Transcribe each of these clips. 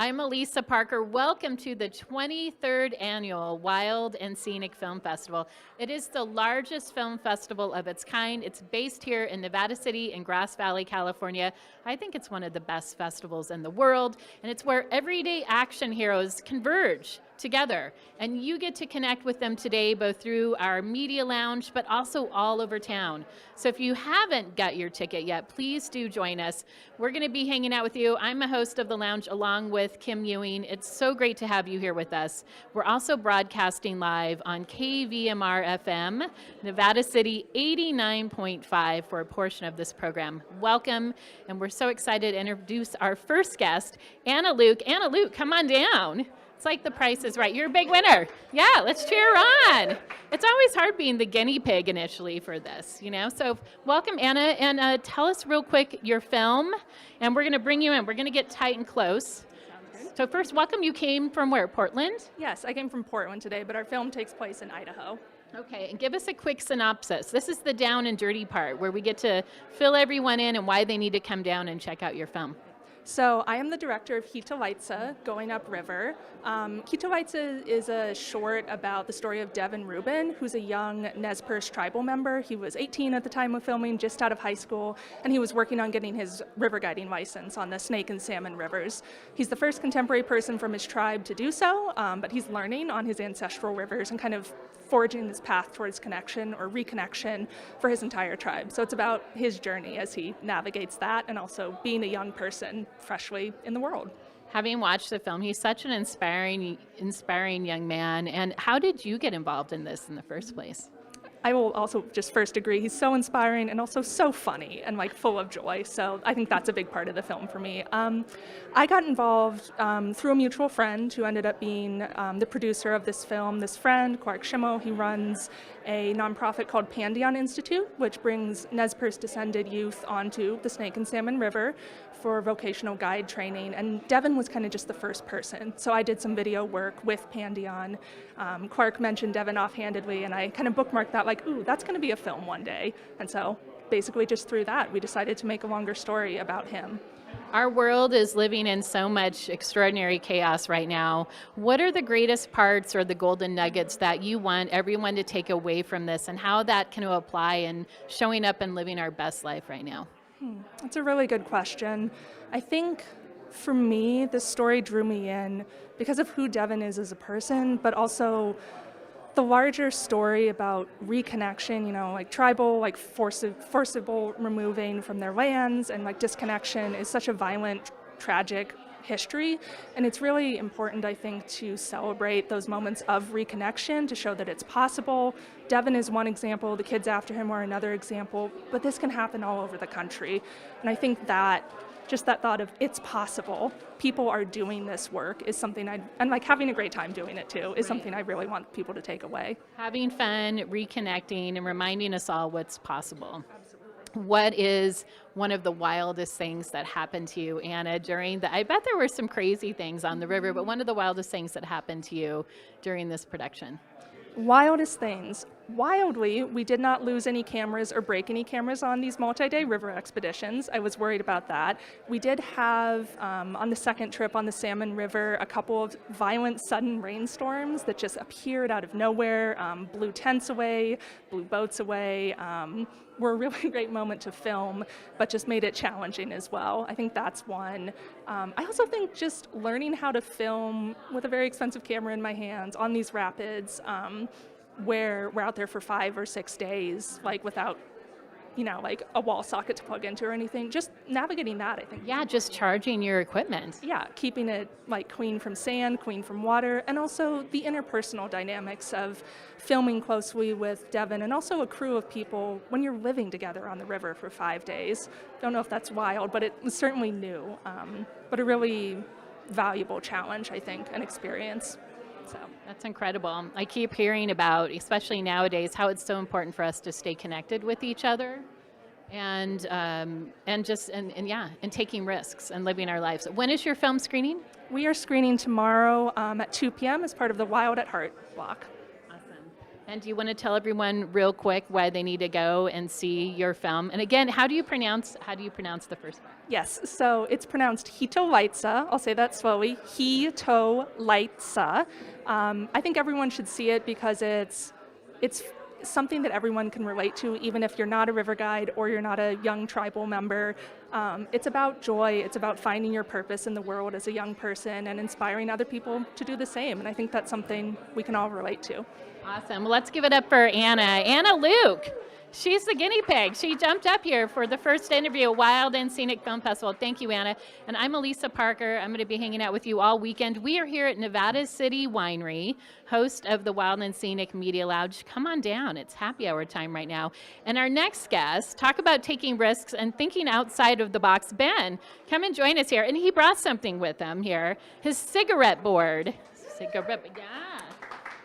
I'm Elisa Parker. Welcome to the 23rd Annual Wild and Scenic Film Festival. It is the largest film festival of its kind. It's based here in Nevada City in Grass Valley, California. I think it's one of the best festivals in the world, and it's where everyday action heroes converge together. And you get to connect with them today, both through our media lounge, but also all over town. So if you haven't got your ticket yet, please do join us. We're going to be hanging out with you. I'm a host of the lounge along with Kim Ewing. It's so great to have you here with us. We're also broadcasting live on KVMR FM, Nevada City 89.5 for a portion of this program. Welcome, and we're so excited to introduce our first guest, Anna Luke. Anna Luke, come on down. It's like The Price is Right. You're a big winner. Yeah, let's cheer on. It's always hard being the guinea pig initially for this, you know? So welcome, Anna, and tell us real quick your film, and we're going to bring you in. We're going to get tight and close. So first, welcome. You came from where, Portland? Yes, I came from Portland today, but our film takes place in Idaho. Okay, and give us a quick synopsis. This is the down and dirty part where we get to fill everyone in and why they need to come down and check out your film. So I am the director of Hitavitsa, Going Upriver. Hitavitsa is a short about the story of Devin Rubin, who's a young Nez Perce tribal member. He was 18 at the time of filming, just out of high school, and he was working on getting his river guiding license on the Snake and Salmon rivers. He's the first contemporary person from his tribe to do so, but he's learning on his ancestral rivers and kind of forging this path towards connection or reconnection for his entire tribe. So it's about his journey as he navigates that and also being a young person freshly in the world. Having watched the film, he's such an inspiring young man. And how did you get involved in this in the first place? I will also just first agree, he's so inspiring and also so funny and like full of joy. So I think that's a big part of the film for me. I got involved through a mutual friend who ended up being the producer of this film. This friend, Quark Schimmo, he runs a nonprofit called Pandion Institute, which brings Nez Perce descended youth onto the Snake and Salmon River for vocational guide training, and Devin was kind of just the first person. So I did some video work with Pandion. Quark mentioned Devin offhandedly, and I kind of bookmarked that like, ooh, that's gonna be a film one day. And so basically just through that, we decided to make a longer story about him. Our world is living in so much extraordinary chaos right now. What are the greatest parts or the golden nuggets that you want everyone to take away from this, and how that can apply in showing up and living our best life right now? That's a really good question. I think for me, this story drew me in because of who Devin is as a person, but also the larger story about reconnection, you know, like tribal, like forcible removing from their lands, and like disconnection is such a violent, tragic history. And it's really important, I think, to celebrate those moments of reconnection to show that it's possible. Devin is one example, the kids after him are another example, but this can happen all over the country. And I think that just that thought of it's possible, people are doing this work is something and like having a great time doing it too, is something I really want people to take away. Having fun, reconnecting, and reminding us all what's possible. What is one of the wildest things that happened to you, Anna, I bet there were some crazy things on the river, but one of the wildest things that happened to you during this production? Wildest things. Wildly, we did not lose any cameras or break any cameras on these multi-day river expeditions. I was worried about that. We did have, on the second trip on the Salmon River, a couple of violent sudden rainstorms that just appeared out of nowhere, blew tents away, blew boats away, were a really great moment to film, but just made it challenging as well. I think that's one. I also think just learning how to film with a very expensive camera in my hands on these rapids, where we're out there for 5 or 6 days, like without, you know, like a wall socket to plug into or anything, just navigating that, I think. Yeah, just charging your equipment. Yeah, keeping it like clean from sand, clean from water, and also the interpersonal dynamics of filming closely with Devin and also a crew of people when you're living together on the river for 5 days. Don't know if that's wild, but it was certainly new, but a really valuable challenge, I think, and experience. So. That's incredible. I keep hearing about, especially nowadays, how it's so important for us to stay connected with each other, and taking risks and living our lives. When is your film screening? We are screening tomorrow at 2 p.m. as part of the Wild at Heart block. Awesome. And do you want to tell everyone real quick why they need to go and see your film? And again, how do you pronounce the first one? Yes, so it's pronounced Hitolitsa. I'll say that slowly. Hitolitsa. I think everyone should see it because it's something that everyone can relate to, even if you're not a river guide or you're not a young tribal member. It's about joy. It's about finding your purpose in the world as a young person and inspiring other people to do the same. And I think that's something we can all relate to. Awesome. Well, let's give it up for Anna. Anna Luke. She's the guinea pig. She jumped up here for the first interview, Wild and Scenic Film Festival. Thank you, Anna. And I'm Elisa Parker. I'm going to be hanging out with you all weekend. We are here at Nevada City Winery, host of the Wild and Scenic Media Lounge. Come on down. It's happy hour time right now. And our next guest, talk about taking risks and thinking outside of the box. Ben, come and join us here. And he brought something with him here, his cigarette board. Yeah.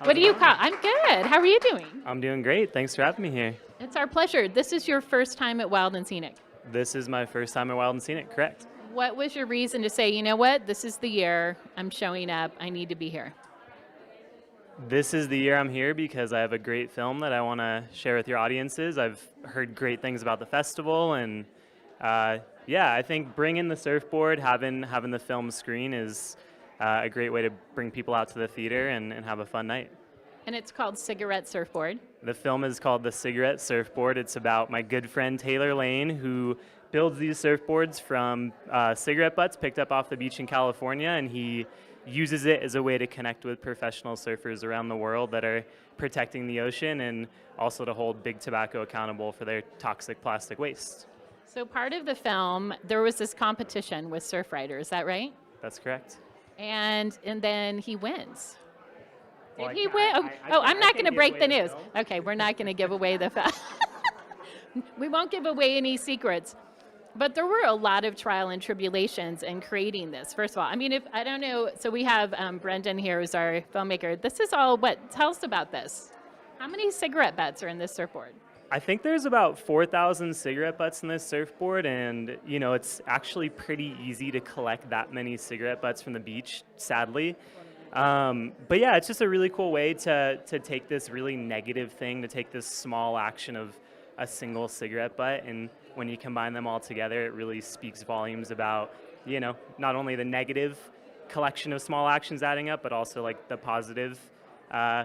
What do you call? I'm good. How are you doing? I'm doing great. Thanks for having me here. It's our pleasure. This is your first time at Wild and Scenic. This is my first time at Wild and Scenic, correct? What was your reason to say, you know what, this is the year, I'm showing up, I need to be here? This is the year I'm here because I have a great film that I want to share with your audiences. I've heard great things about the festival, and I think bringing the surfboard, having the film screen is a great way to bring people out to the theater and have a fun night. And it's called Cigarette Surfboard. The film is called The Cigarette Surfboard. It's about my good friend Taylor Lane, who builds these surfboards from cigarette butts picked up off the beach in California, and he uses it as a way to connect with professional surfers around the world that are protecting the ocean, and also to hold Big Tobacco accountable for their toxic plastic waste. So part of the film, there was this competition with surf riders, is that right? That's correct. And then he wins. Well, Did he win? I'm not going to break the news. Okay, we're not going to give away the fact. We won't give away any secrets. But there were a lot of trial and tribulations in creating this. First of all, I mean, I don't know, so we have Brendan here, who's our filmmaker. This is all tell us about this. How many cigarette butts are in this surfboard? I think there's about 4,000 cigarette butts in this surfboard, and it's actually pretty easy to collect that many cigarette butts from the beach, sadly. But yeah, it's just a really cool way to take this really negative thing, to take this small action of a single cigarette butt, and when you combine them all together, it really speaks volumes about, not only the negative collection of small actions adding up, but also like the positive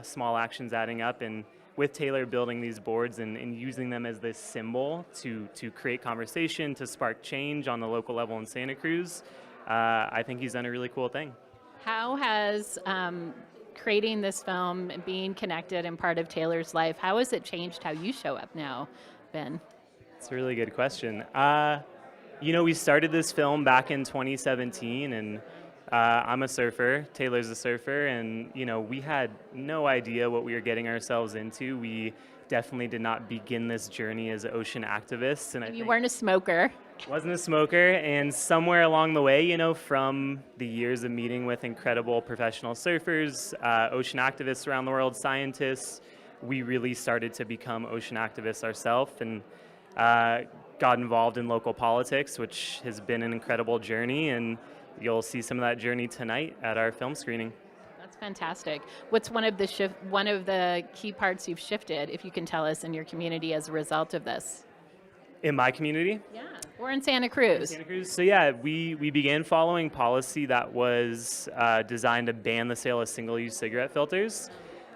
small actions adding up. And with Taylor building these boards and using them as this symbol to create conversation, to spark change on the local level in Santa Cruz, I think he's done a really cool thing. How has creating this film and being connected and part of Taylor's life, how has it changed how you show up now, Ben? It's a really good question. We started this film back in 2017, and I'm a surfer, Taylor's a surfer, and we had no idea what we were getting ourselves into. We definitely did not begin this journey as ocean activists. And you weren't a smoker. Wasn't a smoker, and somewhere along the way, from the years of meeting with incredible professional surfers, ocean activists around the world, scientists, we really started to become ocean activists ourselves, and got involved in local politics, which has been an incredible journey, and you'll see some of that journey tonight at our film screening. That's fantastic. What's one of the key parts you've shifted, if you can tell us, in your community as a result of this? In my community? Yeah, we're in Santa Cruz. So yeah, we began following policy that was designed to ban the sale of single-use cigarette filters.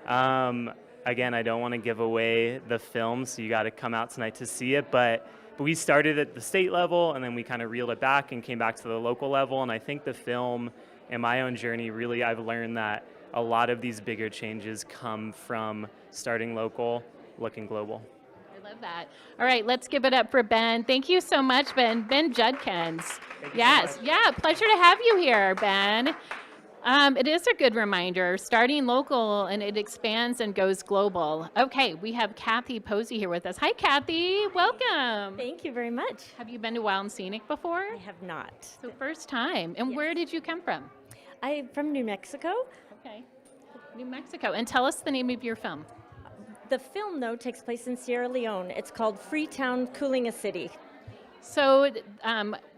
Again, I don't want to give away the film, so you got to come out tonight to see it, but we started at the state level, and then we kind of reeled it back and came back to the local level, and I think the film, in my own journey, really I've learned that a lot of these bigger changes come from starting local, looking global. Love that. All right, let's give it up for Ben. Thank you so much, Ben. Ben Judkins. Yes, yeah, pleasure to have you here, Ben. It is a good reminder, starting local and it expands and goes global. Okay, we have Kathy Posey here with us. Hi, Kathy. Welcome. Thank you very much. Have you been to Wild and Scenic before? I have not. So first time. And Yes. Where did you come from? I'm from New Mexico. Okay, New Mexico. And tell us the name of your film. The film, though, takes place in Sierra Leone. It's called Freetown, Cooling a City. So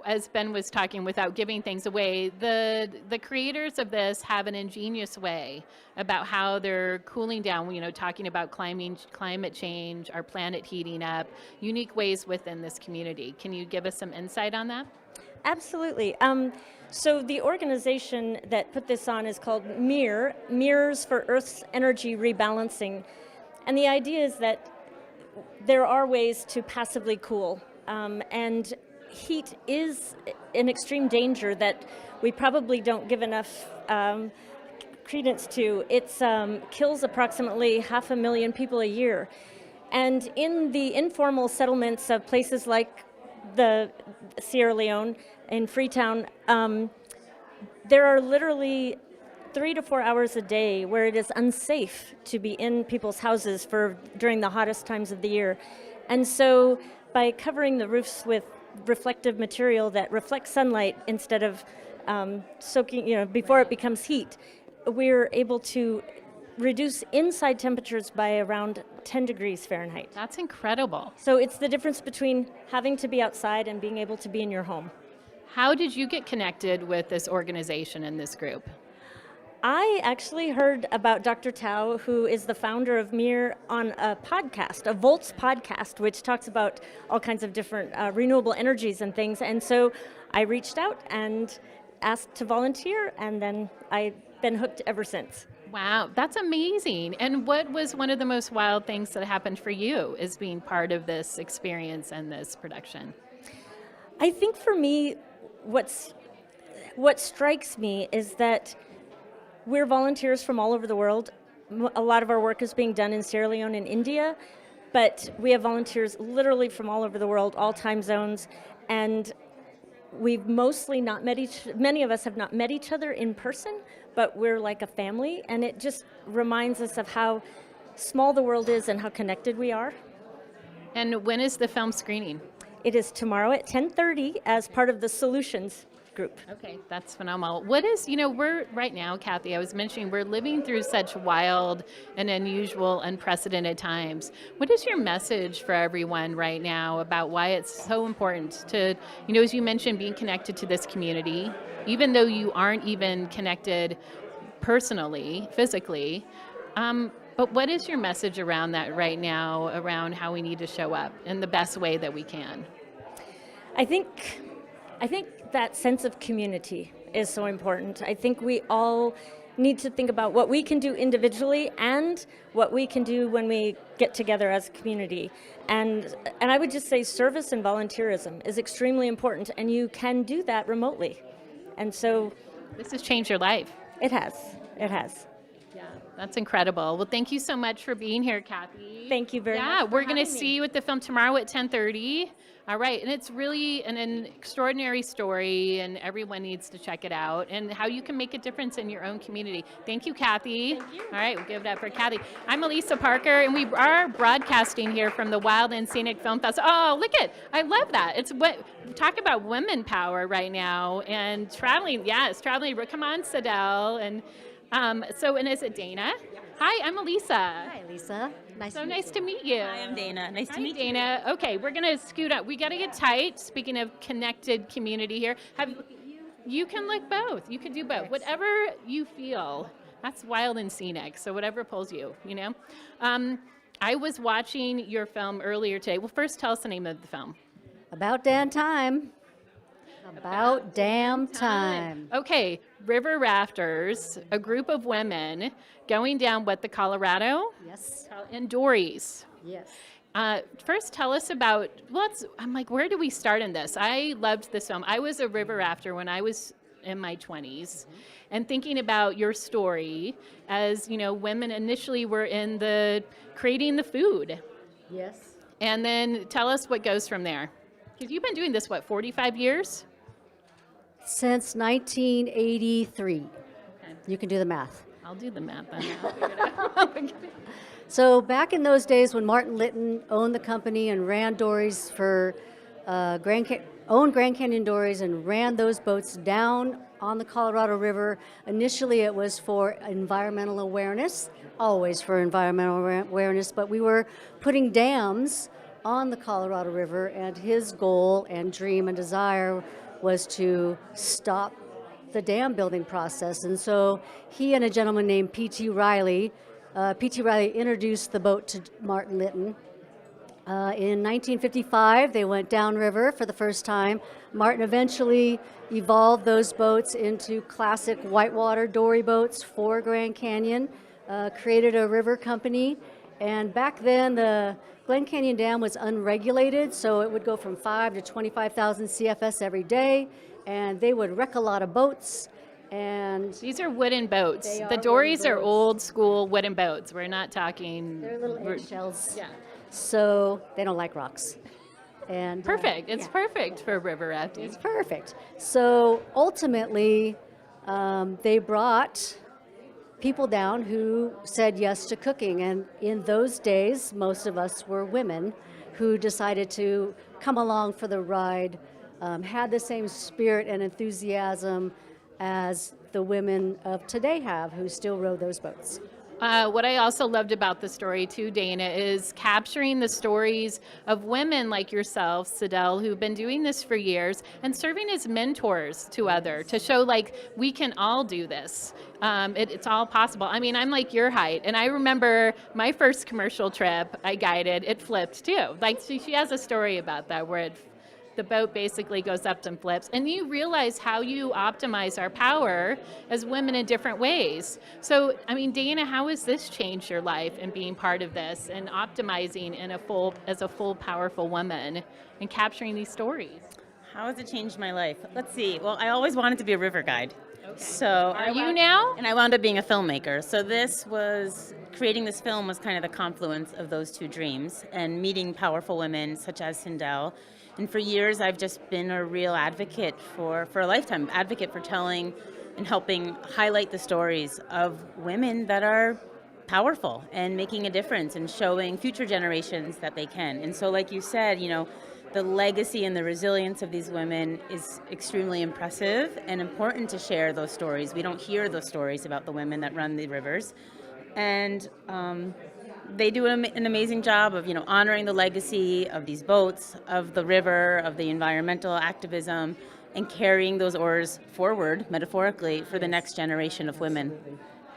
as Ben was talking, without giving things away, the creators of this have an ingenious way about how they're cooling down, talking about climate change, our planet heating up, unique ways within this community. Can you give us some insight on that? Absolutely. So the organization that put this on is called Mirrors for Earth's Energy Rebalancing. And the idea is that there are ways to passively cool. And heat is an extreme danger that we probably don't give enough credence to. It kills approximately 500,000 people a year. And in the informal settlements of places like the Sierra Leone in Freetown, there are literally 3 to 4 hours a day where it is unsafe to be in people's houses during the hottest times of the year. And so by covering the roofs with reflective material that reflects sunlight instead of soaking, before it becomes heat, we're able to reduce inside temperatures by around 10 degrees Fahrenheit. That's incredible. So it's the difference between having to be outside and being able to be in your home. How did you get connected with this organization and this group? I actually heard about Dr. Tao, who is the founder of Mir, on a podcast, a Volts podcast, which talks about all kinds of different renewable energies and things. And so I reached out and asked to volunteer, and then I've been hooked ever since. Wow, that's amazing. And what was one of the most wild things that happened for you as being part of this experience and this production? I think for me, what strikes me is that we're volunteers from all over the world. A lot of our work is being done in Sierra Leone and India, but we have volunteers literally from all over the world, all time zones, and we've mostly many of us have not met each other in person, but we're like a family, and it just reminds us of how small the world is and how connected we are. And when is the film screening? It is tomorrow at 10:30 as part of the Solutions group. Okay, that's phenomenal. What is, we're right now, Kathy, I was mentioning, we're living through such wild and unusual, unprecedented times. What is your message for everyone right now about why it's so important to, as you mentioned, being connected to this community, even though you aren't even connected personally, physically, but what is your message around that right now, around how we need to show up in the best way that we can? I think that sense of community is so important. I think we all need to think about what we can do individually and what we can do when we get together as a community. And I would just say service and volunteerism is extremely important, and you can do that remotely. And so this has changed your life. It has. It has. Yeah, that's incredible. Well, thank you so much for being here, Kathy. Thank you very much. Yeah, we're going to see you at the film tomorrow at 10:30. All right, and it's really an extraordinary story, and everyone needs to check it out, and how you can make a difference in your own community. Thank you, Kathy. Thank you. All right, we'll give it up for Kathy. I'm Elisa Parker, and we are broadcasting here from the Wild and Scenic Film Festival. Oh, look at, I love that. It's talk about women power right now, and traveling. Yes, traveling. Come on, Sadell, and and is it Dana? Yeah. Hi, I'm Elisa. Hi, Lisa. Nice to meet you. Hi, I'm Dana. Nice to meet you. Dana. Okay, we're gonna scoot up. We gotta get tight. Speaking of connected community here, you can look both. You can do both. Whatever you feel. That's Wild and Scenic. So whatever pulls you. I was watching your film earlier today. Well, first tell us the name of the film. About damn time. About damn time. Okay, river rafters, a group of women going down the Colorado? Yes. And dories. Yes. First, tell us about, I'm like, where do we start in this? I loved this film. I was a river rafter when I was in my 20s, and thinking about your story as, women initially were in creating the food. Yes. And then tell us what goes from there. Because you've been doing this, 45 years? Since 1983. Okay. You can do the math. I'll do the math on that. So back in those days when Martin Litton owned the company and ran dories for owned Grand Canyon Dories and ran those boats down on the Colorado River. Initially it was for environmental awareness, always for environmental awareness, but we were putting dams on the Colorado River, and his goal and dream and desire was to stop the dam building process. And so he and a gentleman named P.T. Riley, P.T. Riley introduced the boat to Martin Lytton. In 1955, they went downriver for the first time. Martin eventually evolved those boats into classic whitewater dory boats for Grand Canyon, created a river company, and back then the Glen Canyon Dam was unregulated, so it would go from 5 to 25,000 CFS every day, and they would wreck a lot of boats. And These are wooden boats. They The are wooden dories are boats. old school wooden boats. We're not talking. they're little eggshells, Yeah. so they don't like rocks. And Perfect. It's yeah. perfect for river rafting. It's perfect. So ultimately, they brought people down who said yes to cooking. And in those days, most of us were women who decided to come along for the ride, had the same spirit and enthusiasm as the women of today have who still row those boats. What I also loved about the story too, Dana, is capturing the stories of women like yourself, Sidel, who've been doing this for years and serving as mentors to others to show like we can all do this. It's all possible. I mean, I'm like your height, and I remember my first commercial trip I guided, it flipped too. Like she has a story about that where the boat basically goes up and flips, and you realize how you optimize our power as women in different ways. So, I mean, Dana, how has this changed your life and being part of this and optimizing as a full, powerful woman and capturing these stories? How has it changed my life? Let's see. Well, I always wanted to be a river guide. So Are you now? And I wound up being a filmmaker. So creating this film was kind of the confluence of those two dreams and meeting powerful women such as Sindel. And for years, I've just been a real advocate for a lifetime, advocate for telling and helping highlight the stories of women that are powerful and making a difference and showing future generations that they can. And so like you said, the legacy and the resilience of these women is extremely impressive and important to share those stories. We don't hear those stories about the women that run the rivers. And they do an amazing job of, honoring the legacy of these boats, of the river, of the environmental activism, and carrying those oars forward, metaphorically, for the next generation of women.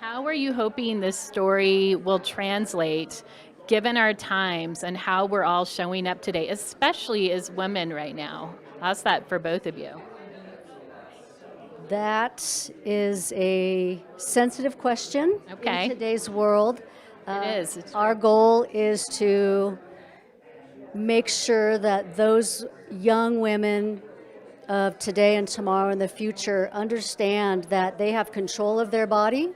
How are you hoping this story will translate given our times and how we're all showing up today, especially as women right now? How's that for both of you? That is a sensitive question Okay. in today's world. It is. It's Our goal is to make sure that those young women of today and tomorrow and the future understand that they have control of their body,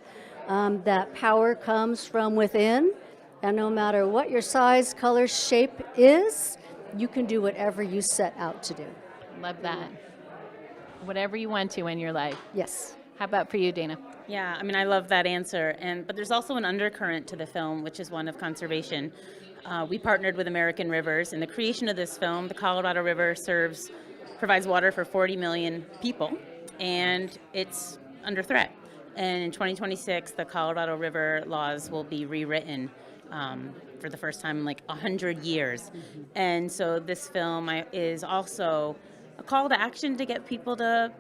that power comes from within, and no matter what your size, color, shape is, you can do whatever you set out to do. Love that. Whatever you want to in your life. Yes. How about for you, Dana? Yeah, I mean, I love that answer. But there's also an undercurrent to the film, which is one of conservation. We partnered with American Rivers. In the creation of this film, the Colorado River provides water for 40 million people, and it's under threat. And in 2026, the Colorado River laws will be rewritten for the first time in like 100 years. And so this film is also a call to action to get people to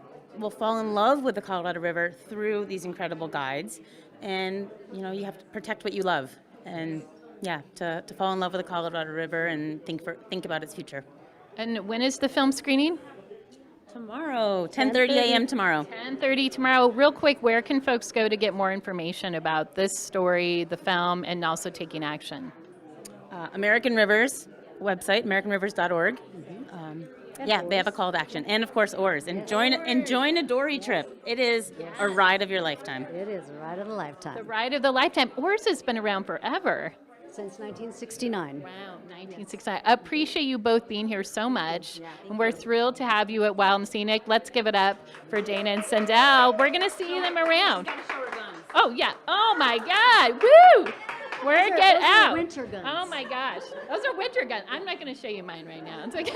fall in love with the Colorado River through these incredible guides. And, you have to protect what you love. And, to fall in love with the Colorado River and think about its future. And when is the film screening? Tomorrow, 10:30 a.m. tomorrow. 10:30 tomorrow. Real quick, where can folks go to get more information about this story, the film, and also taking action? American Rivers website, americanrivers.org. They have a call to action, and of course oars. And join a dory trip. It is a ride of your lifetime. It is a ride of a lifetime. The ride of the lifetime. Oars has been around forever. Since 1969. Wow, 1969. Appreciate you both being here so much, and we're thrilled to have you at Wild and Scenic. Let's give it up for Dana and Sindel. We're going to see them around. Oh yeah. Oh my God. Woo! Get those out. are winter guns. Oh my gosh. Those are winter guns. I'm not going to show you mine right now. It's like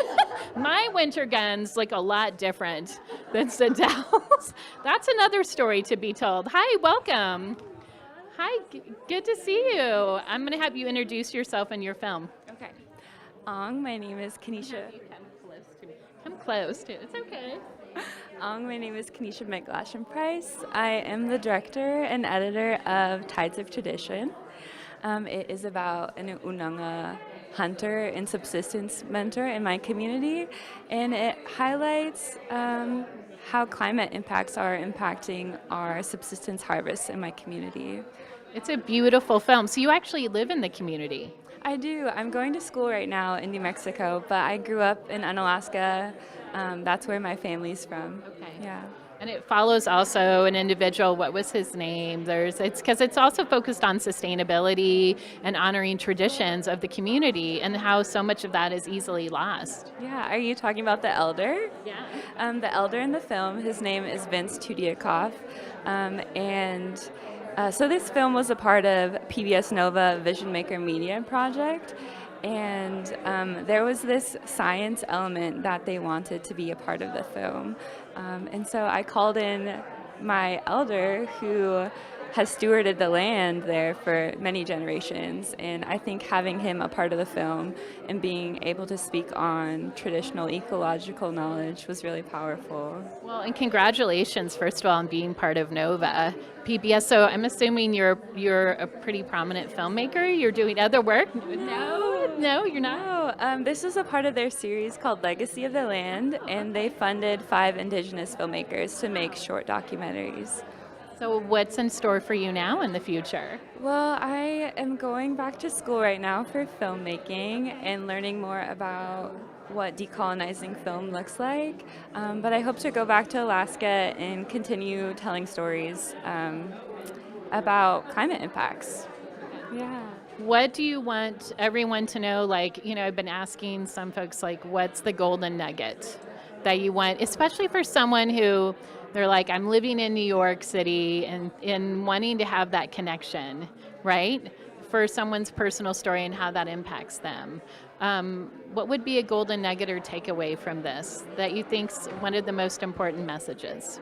my winter guns look a lot different than Sindel's. That's another story to be told. Hi, welcome. Hi, good to see you. I'm going to have you introduce yourself and your film. Okay. My name is Kanisha. You come close to me. Come close to it. It's okay. My name is Kanisha McGlashan-Price. I am the director and editor of Tides of Tradition. It is about an Unanga hunter and subsistence mentor in my community, and it highlights how climate impacts are impacting our subsistence harvests in my community. It's a beautiful film. So you actually live in the community. I do. I'm going to school right now in New Mexico, but I grew up in Unalaska. That's where my family's from. Okay. Yeah. And it follows also an individual. What was his name? It's because it's also focused on sustainability and honoring traditions of the community and how so much of that is easily lost. Yeah. Are you talking about the elder? Yeah. The elder in the film, his name is Vince Tudiakoff. So this film was a part of PBS Nova Vision Maker Media Project. And there was this science element that they wanted to be a part of the film. And so I called in my elder who has stewarded the land there for many generations. And I think having him a part of the film and being able to speak on traditional ecological knowledge was really powerful. Well, and congratulations, first of all, on being part of Nova PBS. So I'm assuming you're a pretty prominent filmmaker. You're doing other work. No, you're not. No, this was a part of their series called Legacy of the Land, and they funded 5 indigenous filmmakers to make short documentaries. So what's in store for you now in the future? Well, I am going back to school right now for filmmaking and learning more about what decolonizing film looks like. But I hope to go back to Alaska and continue telling stories about climate impacts. Yeah. What do you want everyone to know? Like, I've been asking some folks, like, what's the golden nugget that you want, especially for someone who they're like, I'm living in New York City and wanting to have that connection, right? For someone's personal story and how that impacts them. What would be a golden nugget or takeaway from this that you think's one of the most important messages?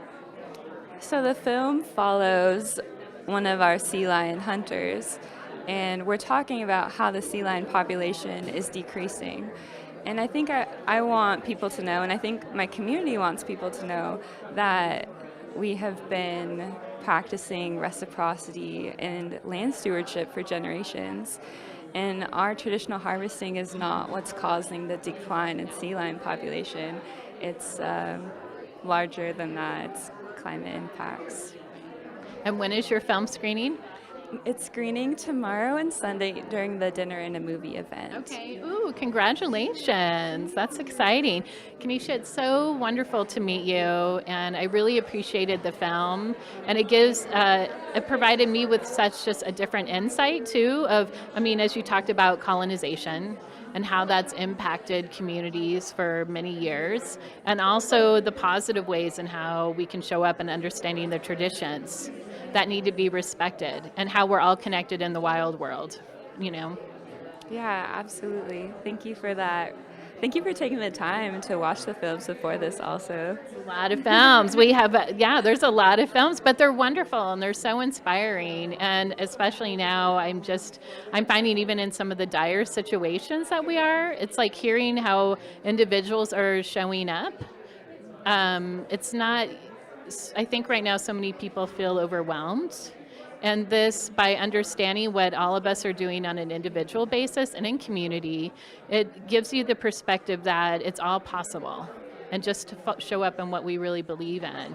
So the film follows one of our sea lion hunters, and we're talking about how the sea lion population is decreasing. And I think I want people to know, and I think my community wants people to know, that we have been practicing reciprocity and land stewardship for generations. And our traditional harvesting is not what's causing the decline in sea lion population. It's larger than that. It's climate impacts. And when is your film screening? It's screening tomorrow and Sunday during the dinner and a movie event. Okay. Ooh, congratulations. That's exciting. Kanisha, it's so wonderful to meet you, and I really appreciated the film. And it provided me with such just a different insight, too, as you talked about colonization and how that's impacted communities for many years, and also the positive ways in how we can show up in understanding the traditions that need to be respected and how we're all connected in the wild world, Yeah, absolutely. Thank you for that. Thank you for taking the time to watch the films before this also. A lot of films. We have, there's a lot of films, but they're wonderful and they're so inspiring. And especially now, I'm finding even in some of the dire situations that we are, it's like hearing how individuals are showing up. I think right now so many people feel overwhelmed. And this, by understanding what all of us are doing on an individual basis and in community, it gives you the perspective that it's all possible and just to show up in what we really believe in.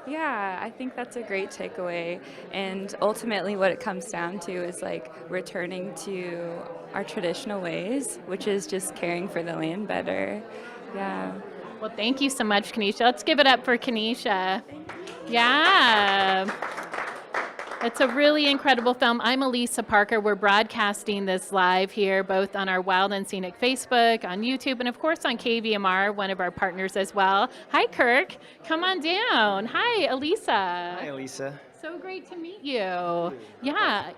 Yeah, I think that's a great takeaway. And ultimately what it comes down to is like returning to our traditional ways, which is just caring for the land better. Yeah. Well, thank you so much, Kanisha. Let's give it up for Kanisha. Yeah. It's a really incredible film. I'm Elisa Parker. We're broadcasting this live here, both on our Wild and Scenic Facebook, on YouTube, and of course on KVMR, one of our partners as well. Hi, Kirk. Come on down. Hi, Elisa. Hi, Elisa. So great to meet you. Yeah.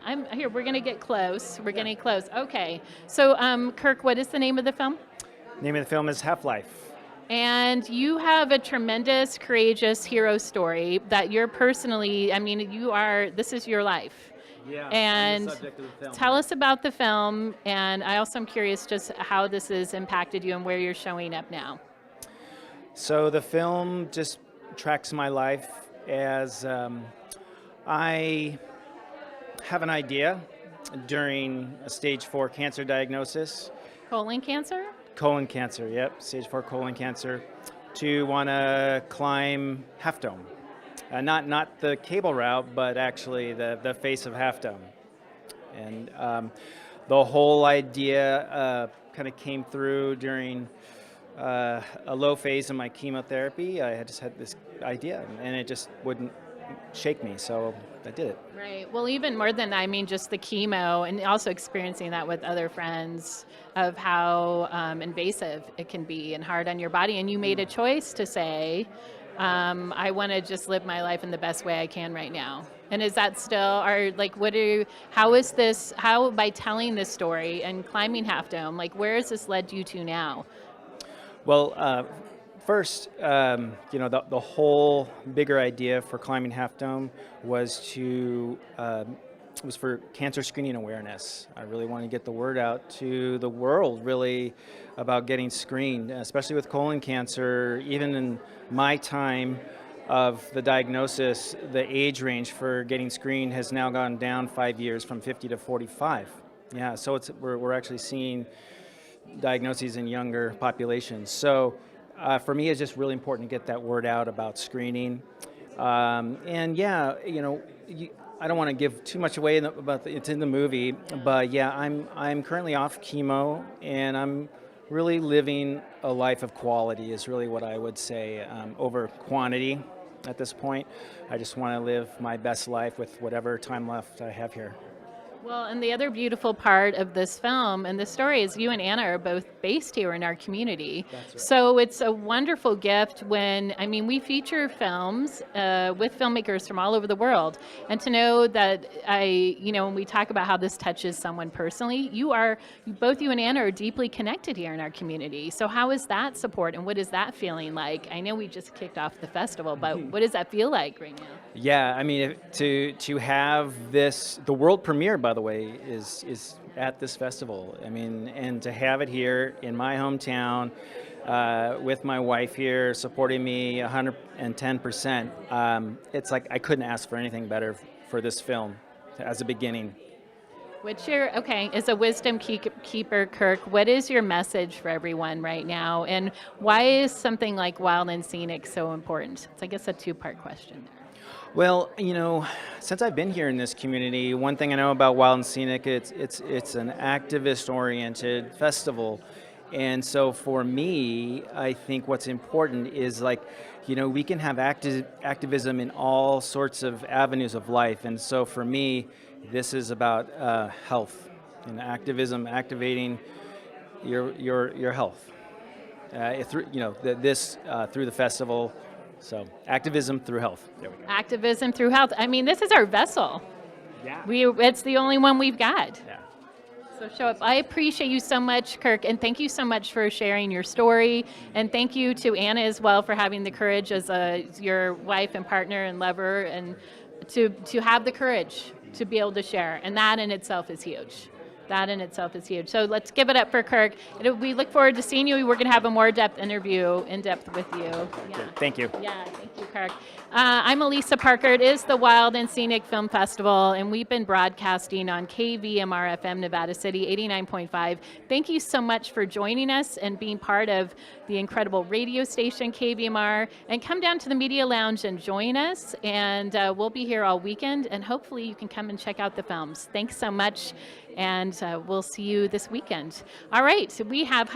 I'm here. We're going to get close. We're getting close. Okay. So, Kirk, what is the name of the film? Name of the film is Half-Life. And you have a tremendous, courageous hero story that you're personally, this is your life. Yeah, and the subject of the film. Tell us about the film, and I also am curious just how this has impacted you and where you're showing up now. So the film just tracks my life as I have an idea during a stage 4 cancer diagnosis. Colon cancer? Colon cancer, yep, stage 4 colon cancer, to want to climb Half Dome. Not the cable route, but actually the face of Half Dome. And the whole idea kind of came through during a low phase of my chemotherapy. I had just had this idea, and it just wouldn't shake me, so I did it. Right. Well, even more than that, I mean, just the chemo and also experiencing that with other friends of how invasive it can be and hard on your body. And you made a choice to say, I want to just live my life in the best way I can right now. And is that still, or like, how by telling this story and climbing Half Dome, like, where has this led you to now? Well, first, the whole bigger idea for climbing Half Dome was for cancer screening awareness. I really want to get the word out to the world, really, about getting screened, especially with colon cancer. Even in my time of the diagnosis, the age range for getting screened has now gone down 5 years from 50 to 45. Yeah, so we're actually seeing diagnoses in younger populations. So for me, it's just really important to get that word out about screening. And yeah, I don't want to give too much away it's in the movie, but yeah, I'm currently off chemo, and I'm really living a life of quality is really what I would say, over quantity at this point. I just want to live my best life with whatever time left I have here. Well, and the other beautiful part of this film and this story is you and Anna are both based here in our community. That's right. So it's a wonderful gift we feature films with filmmakers from all over the world. And to know that when we talk about how this touches someone personally, both you and Anna are deeply connected here in our community. So how is that support and what is that feeling like? I know we just kicked off the festival, but what does that feel like right now? Yeah, I mean, to have the world premiere, by the way, is at this festival. I mean, and to have it here in my hometown, with my wife here supporting me 110%, it's like I couldn't ask for anything better for this film as a beginning. As a wisdom keeper, Kirk, what is your message for everyone right now? And why is something like Wild and Scenic so important? It's, I guess, a two-part question there. Well, since I've been here in this community, one thing I know about Wild and Scenic, it's an activist-oriented festival. And so for me, I think what's important is we can have activism in all sorts of avenues of life. And so for me, this is about health and activism, activating your health through the festival. So activism through health. There we go. Activism through health. I mean, this is our vessel. Yeah. It's the only one we've got. Yeah. So show up. I appreciate you so much, Kirk, and thank you so much for sharing your story. And thank you to Anna as well for having the courage as your wife and partner and lover, and to have the courage to be able to share. And that in itself is huge. So let's give it up for Kirk. We look forward to seeing you. We're going to have a more in depth interview with you. Yeah. Thank you. Yeah, thank you, Kirk. I'm Elisa Parker. It is the Wild and Scenic Film Festival, and we've been broadcasting on KVMR FM Nevada City 89.5. Thank you so much for joining us and being part of the incredible radio station KVMR. And come down to the Media Lounge and join us, and we'll be here all weekend, and hopefully you can come and check out the films. Thanks so much, and we'll see you this weekend. All right, so we have...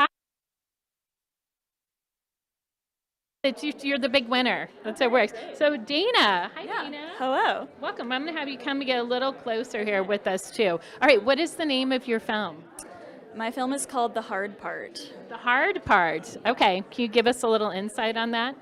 You're the big winner. That's how it works. So Dana. Hi, Dana. Hello. Welcome. I'm going to have you come and get a little closer here with us, too. All right, what is the name of your film? My film is called The Hard Part. The Hard Part. Okay. Can you give us a little insight on that?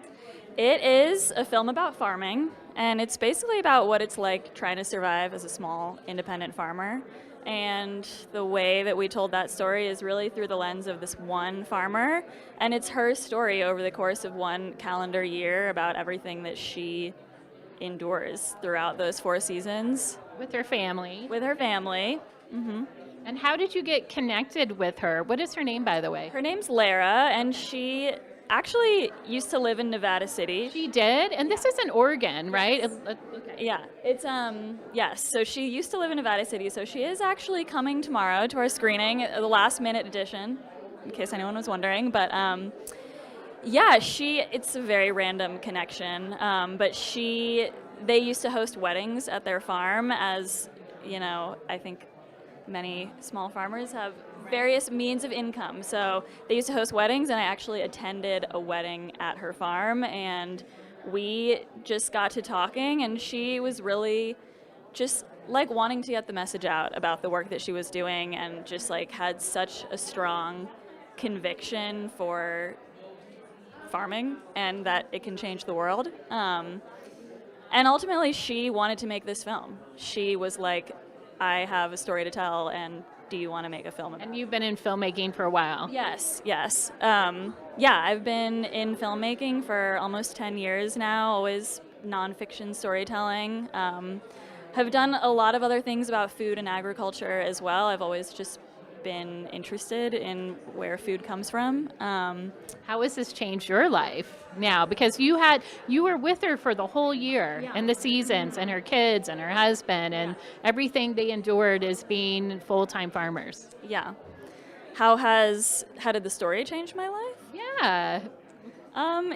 It is a film about farming, and it's basically about what it's like trying to survive as a small, independent farmer. And the way that we told that story is really through the lens of this one farmer, and it's her story over the course of one calendar year about everything that she endures throughout those 4 seasons. With her family. With her family. Mm-hmm. And how did you get connected with her? What is her name, by the way? Her name's Lara, and she actually used to live in Nevada City. She did, and this is in Oregon, right? Okay. Yeah, it's yes. So she used to live in Nevada City. So she is actually coming tomorrow to our screening, the last minute edition, in case anyone was wondering. But yeah, it's a very random connection. But they used to host weddings at their farm, as you know. I think many small farmers have various means of income. So they used to host weddings, and I actually attended a wedding at her farm, and we just got to talking, and she was really just like wanting to get the message out about the work that she was doing, and just like had such a strong conviction for farming and that it can change the world. And ultimately, she wanted to make this film. She was like, I have a story to tell, and do you want to make a film about it? And you've been in filmmaking for a while. Yes. Yeah, I've been in filmmaking for almost 10 years now, always nonfiction storytelling. Have done a lot of other things about food and agriculture as well. I've always just been interested in where food comes from. How has this changed your life now? Because you were with her for the whole year, and the seasons, and her kids, and her husband, and everything they endured as being full-time farmers. Yeah. How did the story change my life? Yeah.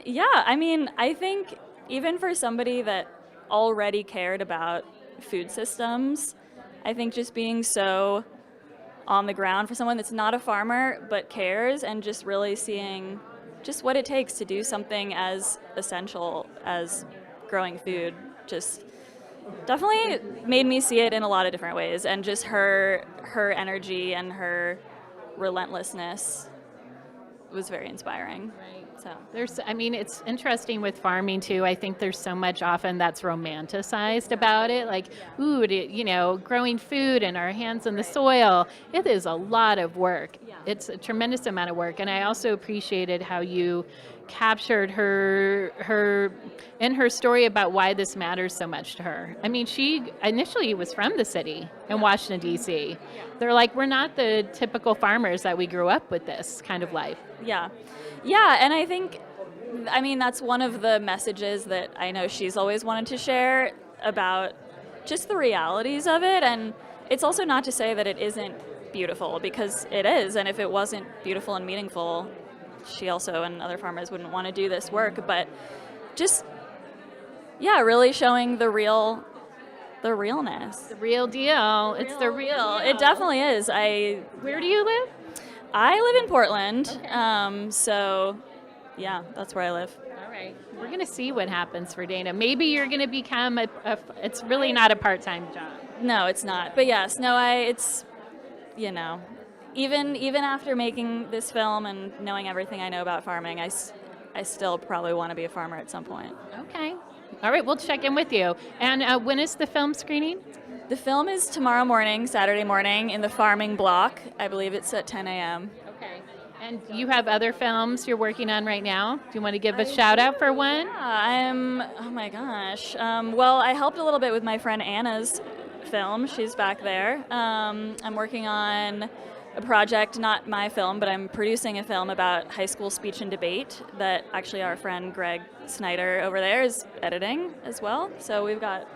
Yeah, I mean, I think even for somebody that already cared about food systems, I think just being so on the ground for someone that's not a farmer but cares, and just really seeing just what it takes to do something as essential as growing food, just definitely made me see it in a lot of different ways. And just her energy and her relentlessness was very inspiring. Right. So it's interesting with farming too. I think there's so much often that's romanticized about it, like, growing food and our hands in the soil. It is a lot of work. Yeah. It's a tremendous amount of work, and I also appreciated how you captured her in her story about why this matters so much to her. I mean, she initially was from the city in Washington, D.C. They're like, we're not the typical farmers that we grew up with this kind of life. Yeah, and I think, that's one of the messages that I know she's always wanted to share about just the realities of it. And it's also not to say that it isn't beautiful, because it is. And if it wasn't beautiful and meaningful, she also and other farmers wouldn't want to do this work. But just, really showing the realness. The real deal. It's the real deal. It definitely is. Where do you live? I live in Portland, so yeah, that's where I live. All right. We're going to see what happens for Dana. Maybe you're going to become it's really not a part-time job. No, it's not. But yes, no, even after making this film and knowing everything I know about farming, I still probably want to be a farmer at some point. Okay. All right, we'll check in with you. And when is the film screening? The film is tomorrow morning, Saturday morning, in the farming block. I believe it's at 10 a.m. Okay. And you have other films you're working on right now? Do you want to give a shout out for one? Yeah, oh my gosh. Well, I helped a little bit with my friend Anna's film. She's back there. I'm working on a project, not my film, but I'm producing a film about high school speech and debate that actually our friend Greg Snyder over there is editing as well. So we've got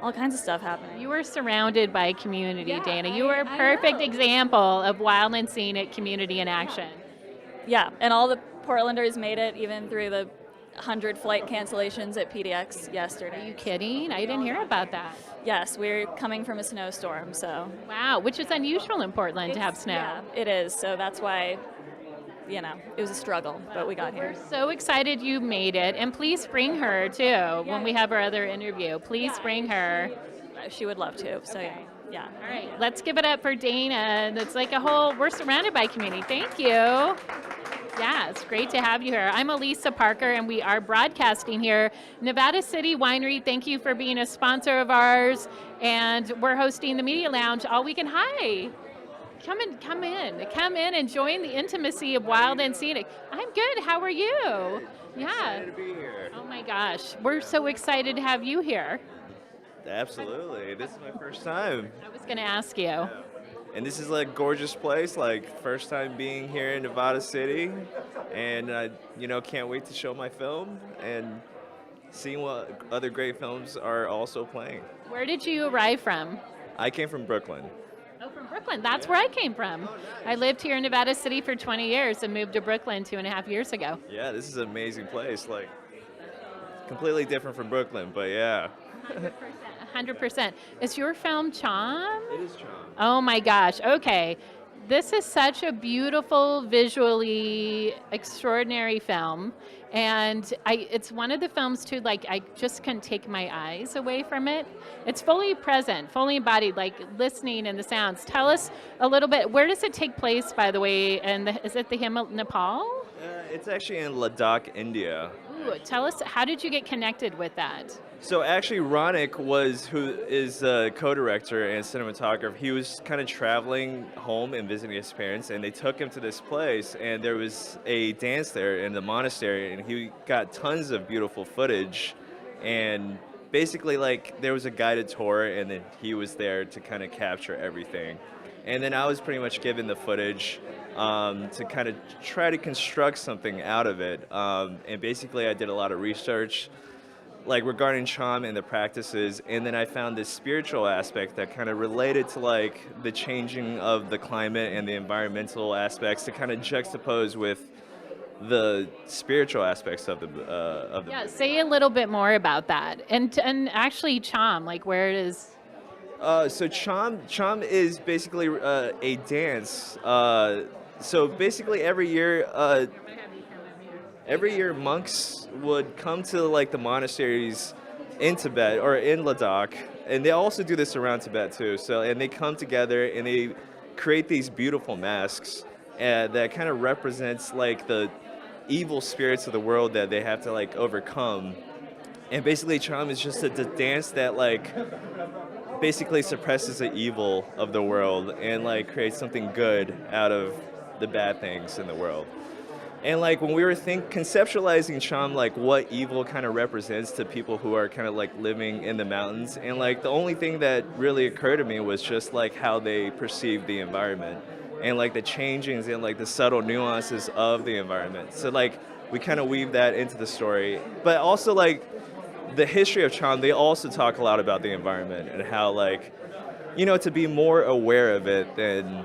all kinds of stuff happening. You are surrounded by community, Dana. You are a perfect example of wild and scenic community in action. Yeah, and all the Portlanders made it, even through the 100 flight cancellations at PDX yesterday. Are you kidding? I didn't hear about that. Yes, we're coming from a snowstorm, so. Wow, which is unusual in Portland to have snow. Yeah, it is. So that's why, it was a struggle, but we got here. We're so excited you made it. And please bring her, too, when we have our other interview. Please bring her. She would love to, so yeah. All right, let's give it up for Dana. That's like we're surrounded by community. Thank you. Yeah, it's great to have you here. I'm Elisa Parker, and we are broadcasting here. Nevada City Winery, thank you for being a sponsor of ours. And we're hosting the Media Lounge all weekend. Hi. Come in and join the intimacy of Wild and Scenic. I'm good. How are you? Yeah. Excited to be here. Oh my gosh. We're so excited to have you here. Absolutely. This is my first time. I was going to ask you. And this is a gorgeous place, like first time being here in Nevada City, and I, can't wait to show my film and seeing what other great films are also playing. Where did you arrive from? I came from Brooklyn. Oh, from Brooklyn. That's where I came from. I lived here in Nevada City for 20 years and moved to Brooklyn 2.5 years ago. Yeah, this is an amazing place. Like, completely different from Brooklyn, but yeah. 100%. Is your film Chom? It is Chom. Oh my gosh. Okay. This is such a beautiful, visually extraordinary film. And it's one of the films too, like I just couldn't take my eyes away from it. It's fully present, fully embodied, like listening and the sounds. Tell us a little bit, where does it take place, by the way? And is it the Nepal? It's actually in Ladakh, India. Ooh, tell us, how did you get connected with that? So actually, Ronik who is a co-director and cinematographer. He was kind of traveling home and visiting his parents, and they took him to this place, and there was a dance there in the monastery, and he got tons of beautiful footage, and basically like there was a guided tour, and then he was there to kind of capture everything, and then I was pretty much given the footage to kind of try to construct something out of it, and basically I did a lot of research, like regarding Chom and the practices, and then I found this spiritual aspect that kind of related to like the changing of the climate and the environmental aspects to kind of juxtapose with the spiritual aspects of the Yeah, say a little bit more about that, and actually Chom, like where it is. So Chom is basically a dance. So basically every year monks would come to like the monasteries in Tibet or in Ladakh, and they also do this around Tibet too. So, and they come together and they create these beautiful masks that kind of represents like the evil spirits of the world that they have to like overcome. And basically Cham is just a dance that like basically suppresses the evil of the world and like creates something good out of the bad things in the world. And like when we were conceptualizing Cham, like what evil kind of represents to people who are kind of like living in the mountains, and like the only thing that really occurred to me was just like how they perceive the environment and like the changings and like the subtle nuances of the environment. So like we kind of weave that into the story, but also like the history of Cham, they also talk a lot about the environment and how like, you know, to be more aware of it than,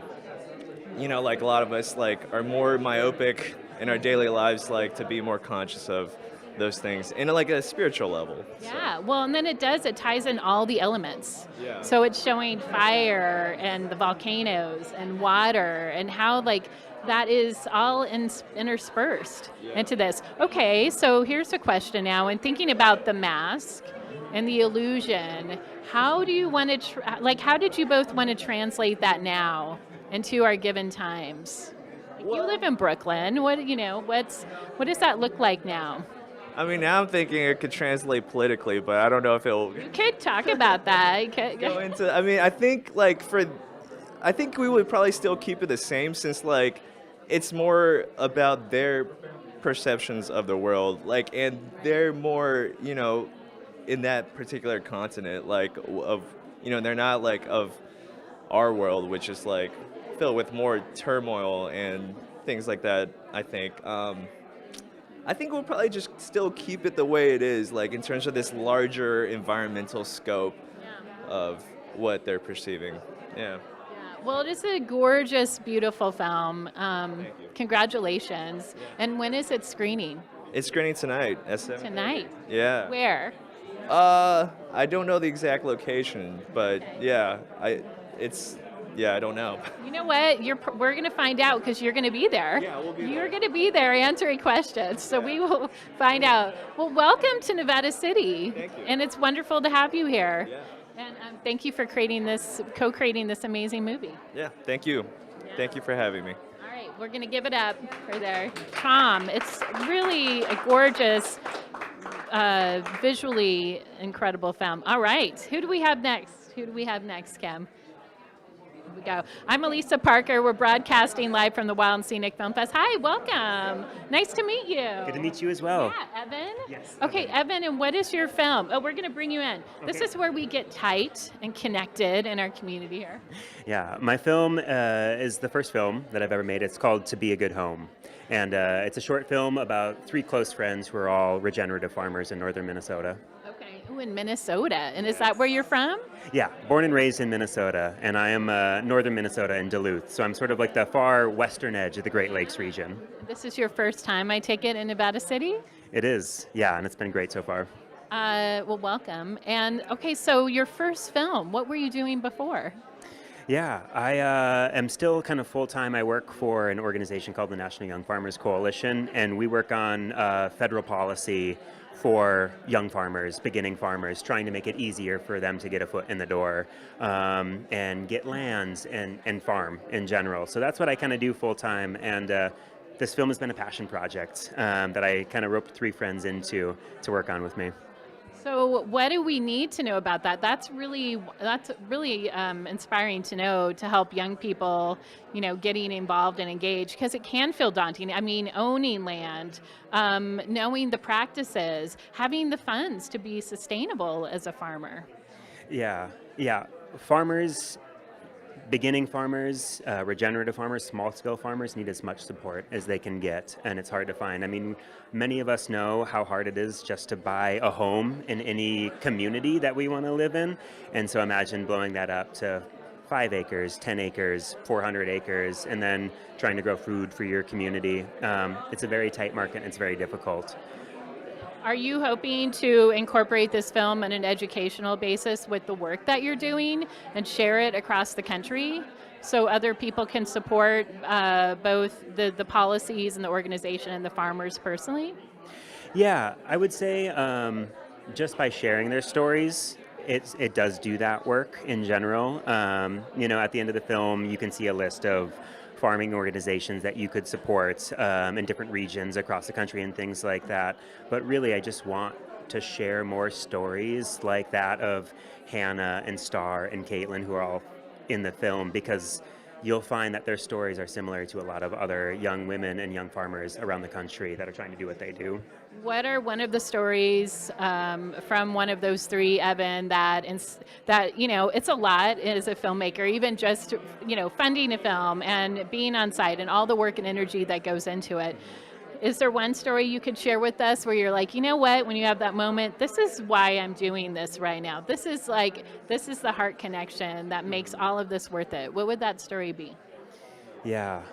you know, like a lot of us like are more myopic in our daily lives, like to be more conscious of those things in like a spiritual level. Yeah, well, and then it ties in all the elements. Yeah. So it's showing fire and the volcanoes and water and how like that is all interspersed into this. Okay, so here's a question now. And thinking about the mask and the illusion, how do you want to, how did you both want to translate that now into our given times? You live in Brooklyn. What does that look like now? I mean, now I'm thinking it could translate politically, but I don't know if it'll. You could talk about that. Go into. I mean, I think we would probably still keep it the same, since like it's more about their perceptions of the world, like, and they're more, you know, in that particular continent, like of, you know, they're not like of our world, which is like filled with more turmoil and things like that. I think we'll probably just still keep it the way it is, like in terms of this larger environmental scope of what they're perceiving. Yeah. Well, it is a gorgeous, beautiful film. Congratulations. Yeah. And when is it screening? It's screening tonight. Tonight? Yeah. Where? I don't know the exact location, but yeah, I don't know. You know what? We're going to find out because you're going to be there. Yeah, we'll be there. You're going to be there answering questions, so we will find out. Well, welcome to Nevada City. Thank you. And it's wonderful to have you here. Yeah. And thank you for co-creating this amazing movie. Yeah, thank you. Yeah. Thank you for having me. All right, we're going to give it up for their Chom. It's really a gorgeous, visually incredible film. All right, who do we have next? Kim? Here we go. I'm Elisa Parker. We're broadcasting live from the Wild and Scenic Film Fest. Hi, welcome. Nice to meet you. Good to meet you as well. Yeah, Evan? Yes. Okay, Evan, and what is your film? Oh, we're going to bring you in. This Okay. is where we get tight and connected in our community here. Yeah, my film is the first film that I've ever made. It's called To Be a Good Home. And it's a short film about 3 close friends who are all regenerative farmers in northern Minnesota. Okay, ooh, in Minnesota. And is that where you're from? Yeah, born and raised in Minnesota, and I am northern Minnesota in Duluth. So I'm sort of like the far western edge of the Great Lakes region. This is your first time, I take it, in Nevada City? It is, yeah, and it's been great so far. Well, welcome. And okay, so your first film, what were you doing before? Yeah, I am still kind of full-time. I work for an organization called the National Young Farmers Coalition, and we work on federal policy for young farmers, beginning farmers, trying to make it easier for them to get a foot in the door and get lands and farm in general. So that's what I kind of do full-time, and this film has been a passion project that I kind of roped 3 friends into to work on with me. So what do we need to know about that? That's really inspiring to know, to help young people, getting involved and engaged, because it can feel daunting. I mean, owning land, knowing the practices, having the funds to be sustainable as a farmer. Yeah. Farmers, beginning farmers, regenerative farmers, small-scale farmers need as much support as they can get, and it's hard to find. I mean, many of us know how hard it is just to buy a home in any community that we want to live in, and so imagine blowing that up to 5 acres, 10 acres, 400 acres, and then trying to grow food for your community. It's a very tight market, and it's very difficult. Are you hoping to incorporate this film on an educational basis with the work that you're doing and share it across the country so other people can support both the policies and the organization and the farmers personally? Yeah, I would say just by sharing their stories, it does do that work in general. At the end of the film, you can see a list of farming organizations that you could support in different regions across the country and things like that. But really, I just want to share more stories like that of Hannah and Star and Caitlin, who are all in the film, because you'll find that their stories are similar to a lot of other young women and young farmers around the country that are trying to do what they do. What are one of the stories from one of those 3, Evan, that it's a lot as a filmmaker, even just funding a film and being on site and all the work and energy that goes into it. Is there one story you could share with us where you're like, you know what, when you have that moment, this is why I'm doing this right now. This is the heart connection that makes all of this worth it. What would that story be? Yeah.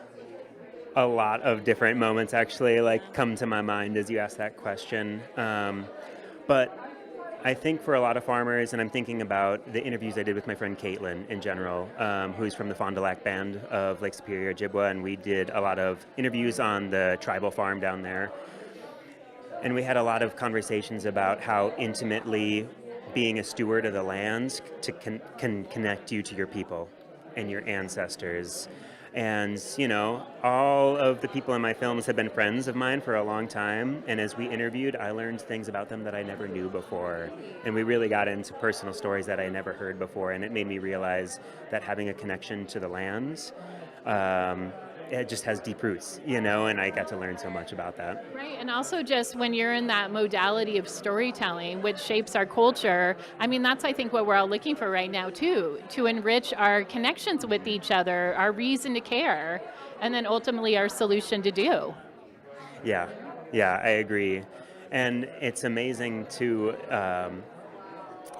A lot of different moments actually come to my mind as you ask that question. But I think for a lot of farmers, and I'm thinking about the interviews I did with my friend Caitlin in general, who's from the Fond du Lac Band of Lake Superior, Ojibwa, and we did a lot of interviews on the tribal farm down there. And we had a lot of conversations about how intimately being a steward of the land can connect you to your people and your ancestors. And, all of the people in my films have been friends of mine for a long time. And as we interviewed, I learned things about them that I never knew before. And we really got into personal stories that I never heard before. And it made me realize that having a connection to the lands, it just has deep roots, and I got to learn so much about that. Right, and also just when you're in that modality of storytelling, which shapes our culture, I mean, that's, I think, what we're all looking for right now, too, to enrich our connections with each other, our reason to care, and then ultimately our solution to do. Yeah, I agree. And it's amazing to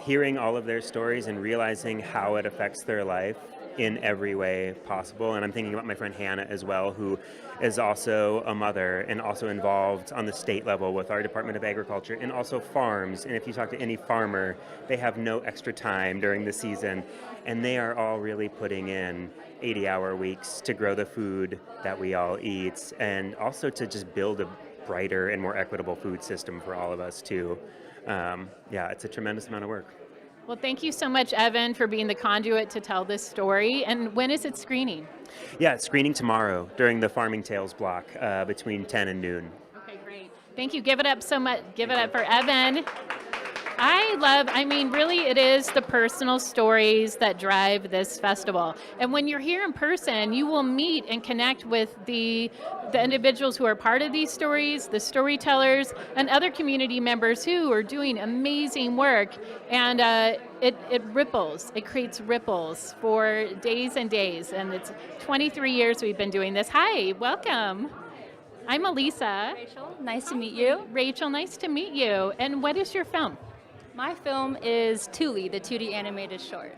hearing all of their stories and realizing how it affects their life in every way possible. And I'm thinking about my friend Hannah as well, who is also a mother and also involved on the state level with our Department of Agriculture and also farms. And if you talk to any farmer, they have no extra time during the season. And they are all really putting in 80-hour weeks to grow the food that we all eat, and also to just build a brighter and more equitable food system for all of us too. It's a tremendous amount of work. Well, thank you so much, Evan, for being the conduit to tell this story. And when is it screening? Yeah, it's screening tomorrow during the Farming Tales block between 10 and noon. Okay, great. Thank you. Give it up so much. Give it up for Evan. I mean, really, it is the personal stories that drive this festival. And when you're here in person, you will meet and connect with the individuals who are part of these stories, the storytellers, and other community members who are doing amazing work. And it ripples, it creates ripples for days and days. And it's 23 years we've been doing this. Hi, welcome. I'm Elisa. Rachel, nice to meet you. Rachel, nice to meet you. And what is your film? My film is Thule, the 2D animated short.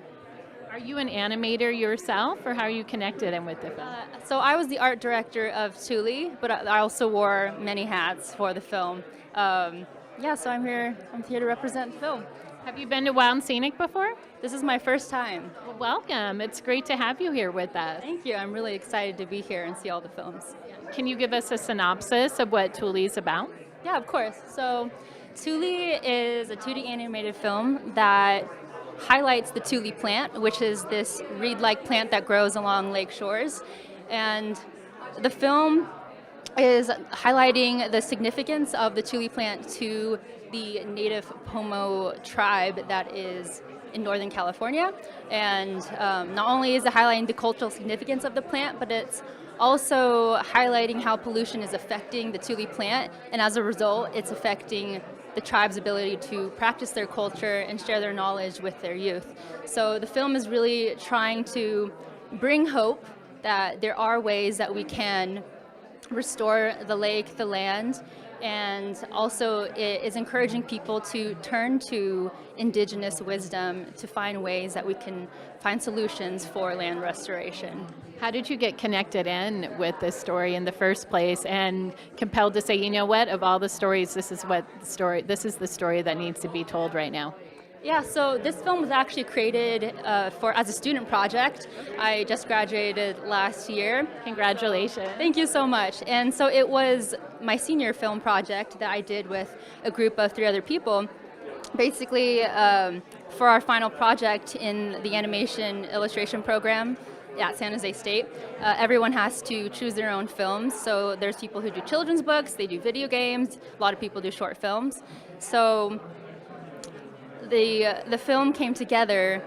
Are you an animator yourself, or how are you connected in with the film? So I was the art director of Thule, but I also wore many hats for the film. Yeah, so I'm here to represent the film. Have you been to Wild and Scenic before? This is my first time. Well, welcome. It's great to have you here with us. Thank you. I'm really excited to be here and see all the films. Can you give us a synopsis of what Thule is about? Yeah, of course. So Thule is a 2D animated film that highlights the Thule plant, which is this reed-like plant that grows along lake shores. And the film is highlighting the significance of the Thule plant to the native Pomo tribe that is in Northern California. And not only is it highlighting the cultural significance of the plant, but it's also highlighting how pollution is affecting the Thule plant, and as a result, it's affecting the tribe's ability to practice their culture and share their knowledge with their youth. So the film is really trying to bring hope that there are ways that we can restore the lake, the land, and also it is encouraging people to turn to indigenous wisdom to find ways that we can find solutions for land restoration. How did you get connected in with this story in the first place and compelled to say, you know what, of all the stories, this is the story that needs to be told right now? Yeah, so this film was actually created as a student project. I just graduated last year. Congratulations. Thank you so much. And so it was my senior film project that I did with a group of 3 other people. Basically, for our final project in the animation illustration program at San Jose State, everyone has to choose their own films. So there's people who do children's books, they do video games, a lot of people do short films. So the film came together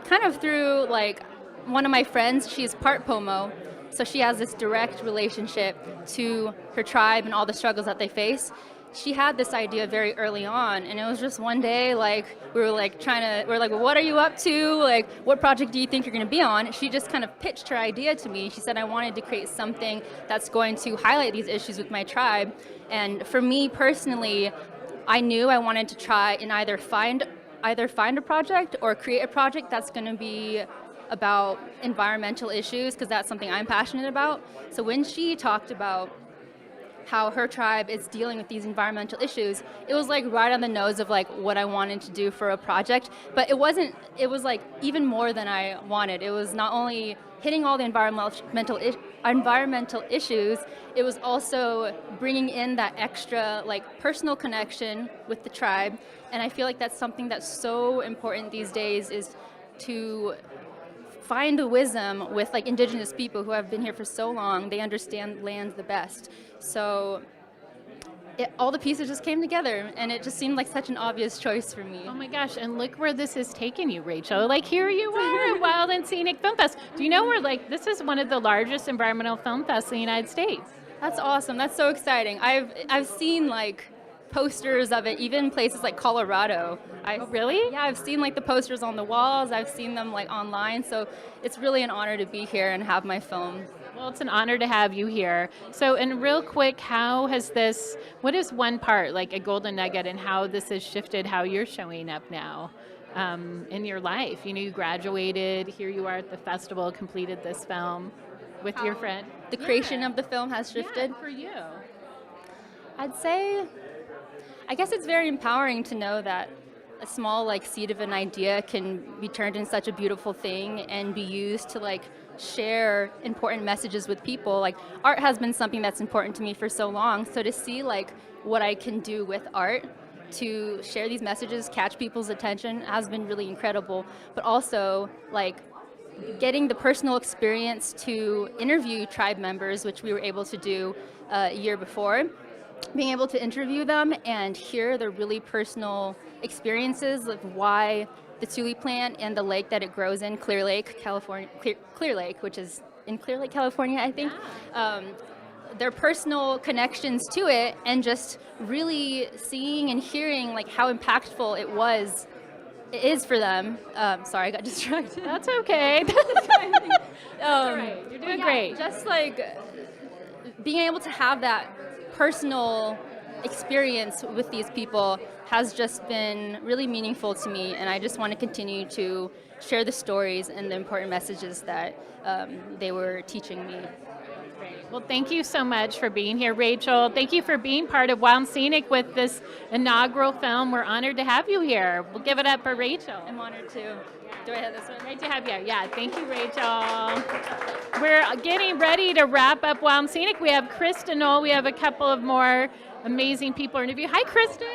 kind of through like one of my friends. She's part Pomo, so she has this direct relationship to her tribe and all the struggles that they face. She had this idea very early on, and it was just one day, like, we were like, well, what are you up to? Like, what project do you think you're going to be on? She just kind of pitched her idea to me. She said, I wanted to create something that's going to highlight these issues with my tribe. And for me personally, I knew I wanted to try and either find a project or create a project that's going to be about environmental issues, because that's something I'm passionate about. So when she talked about how her tribe is dealing with these environmental issues, it was like right on the nose of like what I wanted to do for a project. But it was like even more than I wanted. It was not only hitting all the environmental issues, it was also bringing in that extra like personal connection with the tribe. And I feel like that's something that's so important these days, is to find the wisdom with like indigenous people who have been here for so long. They understand land the best. So all the pieces just came together, and it just seemed like such an obvious choice for me. Oh my gosh, and look where this has taken you, Rachel. Like, here you are at Wild and Scenic Film Fest. Do you know this is one of the largest environmental film fests in the United States? That's awesome. That's so exciting. I've seen like posters of it, even places like Colorado. Oh, really? Yeah, I've seen like the posters on the walls. I've seen them like online. So it's really an honor to be here and have my film. Well, it's an honor to have you here. So, and real quick, what is one part, like a golden nugget, and how this has shifted how you're showing up now in your life? You know, you graduated, here you are at the festival, completed this film with your friend. The creation of the film has shifted? Yeah, for you. I'd say, I guess it's very empowering to know that a small like seed of an idea can be turned into such a beautiful thing and be used to like share important messages with people. Like, art has been something that's important to me for so long, so to see like what I can do with art to share these messages, catch people's attention, has been really incredible. But also like getting the personal experience to interview tribe members, which we were able to do a year before, being able to interview them and hear their really personal experiences of why the tule plant and the lake that it grows in, Clear Lake, California, Clear Lake, which is in Clear Lake, California, I think. Their personal connections to it, and just really seeing and hearing like how impactful it is for them. Sorry, I got distracted. That's okay. That's all right. You're doing great. Just like being able to have that personal experience with these people has just been really meaningful to me, and I just want to continue to share the stories and the important messages that they were teaching me. Well, thank you so much for being here, Rachel. Thank you for being part of Wild and Scenic with this inaugural film. We're honored to have you here. We'll give it up for Rachel. I'm honored too. Do I have this one? Great to have you. Yeah, thank you, Rachel. We're getting ready to wrap up Wild and Scenic. We have Kristen Knoll. We have a couple of more amazing people interview. Hi, Kristen.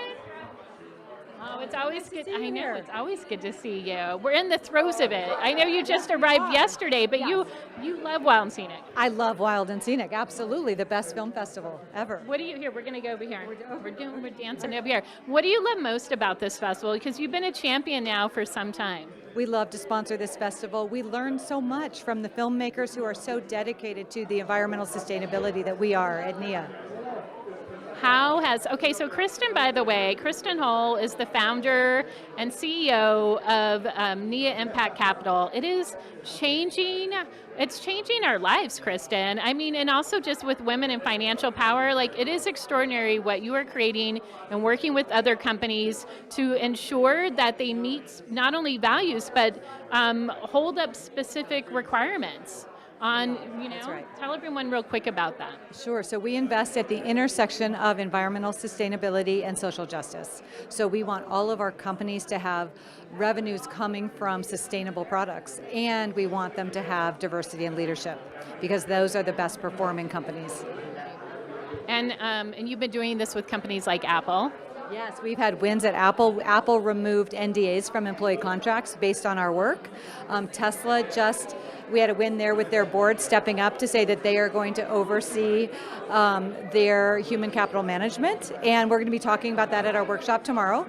Oh, it's always good. I know, it's always good to see you. We're in the throes of it. I know you just arrived yesterday, but you love Wild and Scenic. I love Wild and Scenic, absolutely, the best film festival ever. What do you, here, we're going to go over here. We're dancing over here. What do you love most about this festival? Because you've been a champion now for some time. We love to sponsor this festival. We learn so much from the filmmakers who are so dedicated to the environmental sustainability that we are at NIA. Okay, so Kristen, by the way, Kristen Hull is the founder and CEO of NIA Impact Capital. It's changing our lives, Kristen. I mean, and also just with women in financial power, like it is extraordinary what you are creating and working with other companies to ensure that they meet not only values, but hold up specific requirements. That's right. Tell everyone real quick about that. Sure, so we invest at the intersection of environmental sustainability and social justice. So we want all of our companies to have revenues coming from sustainable products, and we want them to have diversity and leadership, because those are the best performing companies. And you've been doing this with companies like Apple. Yes, we've had wins at Apple. Apple removed NDAs from employee contracts based on our work. Tesla we had a win there with their board stepping up to say that they are going to oversee their human capital management, and we're going to be talking about that at our workshop tomorrow.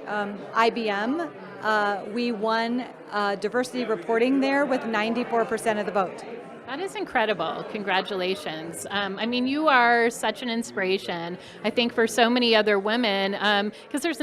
IBM, we won diversity reporting there with 94% of the vote. That is incredible. Congratulations. I mean, you are such an inspiration, I think, for so many other women, because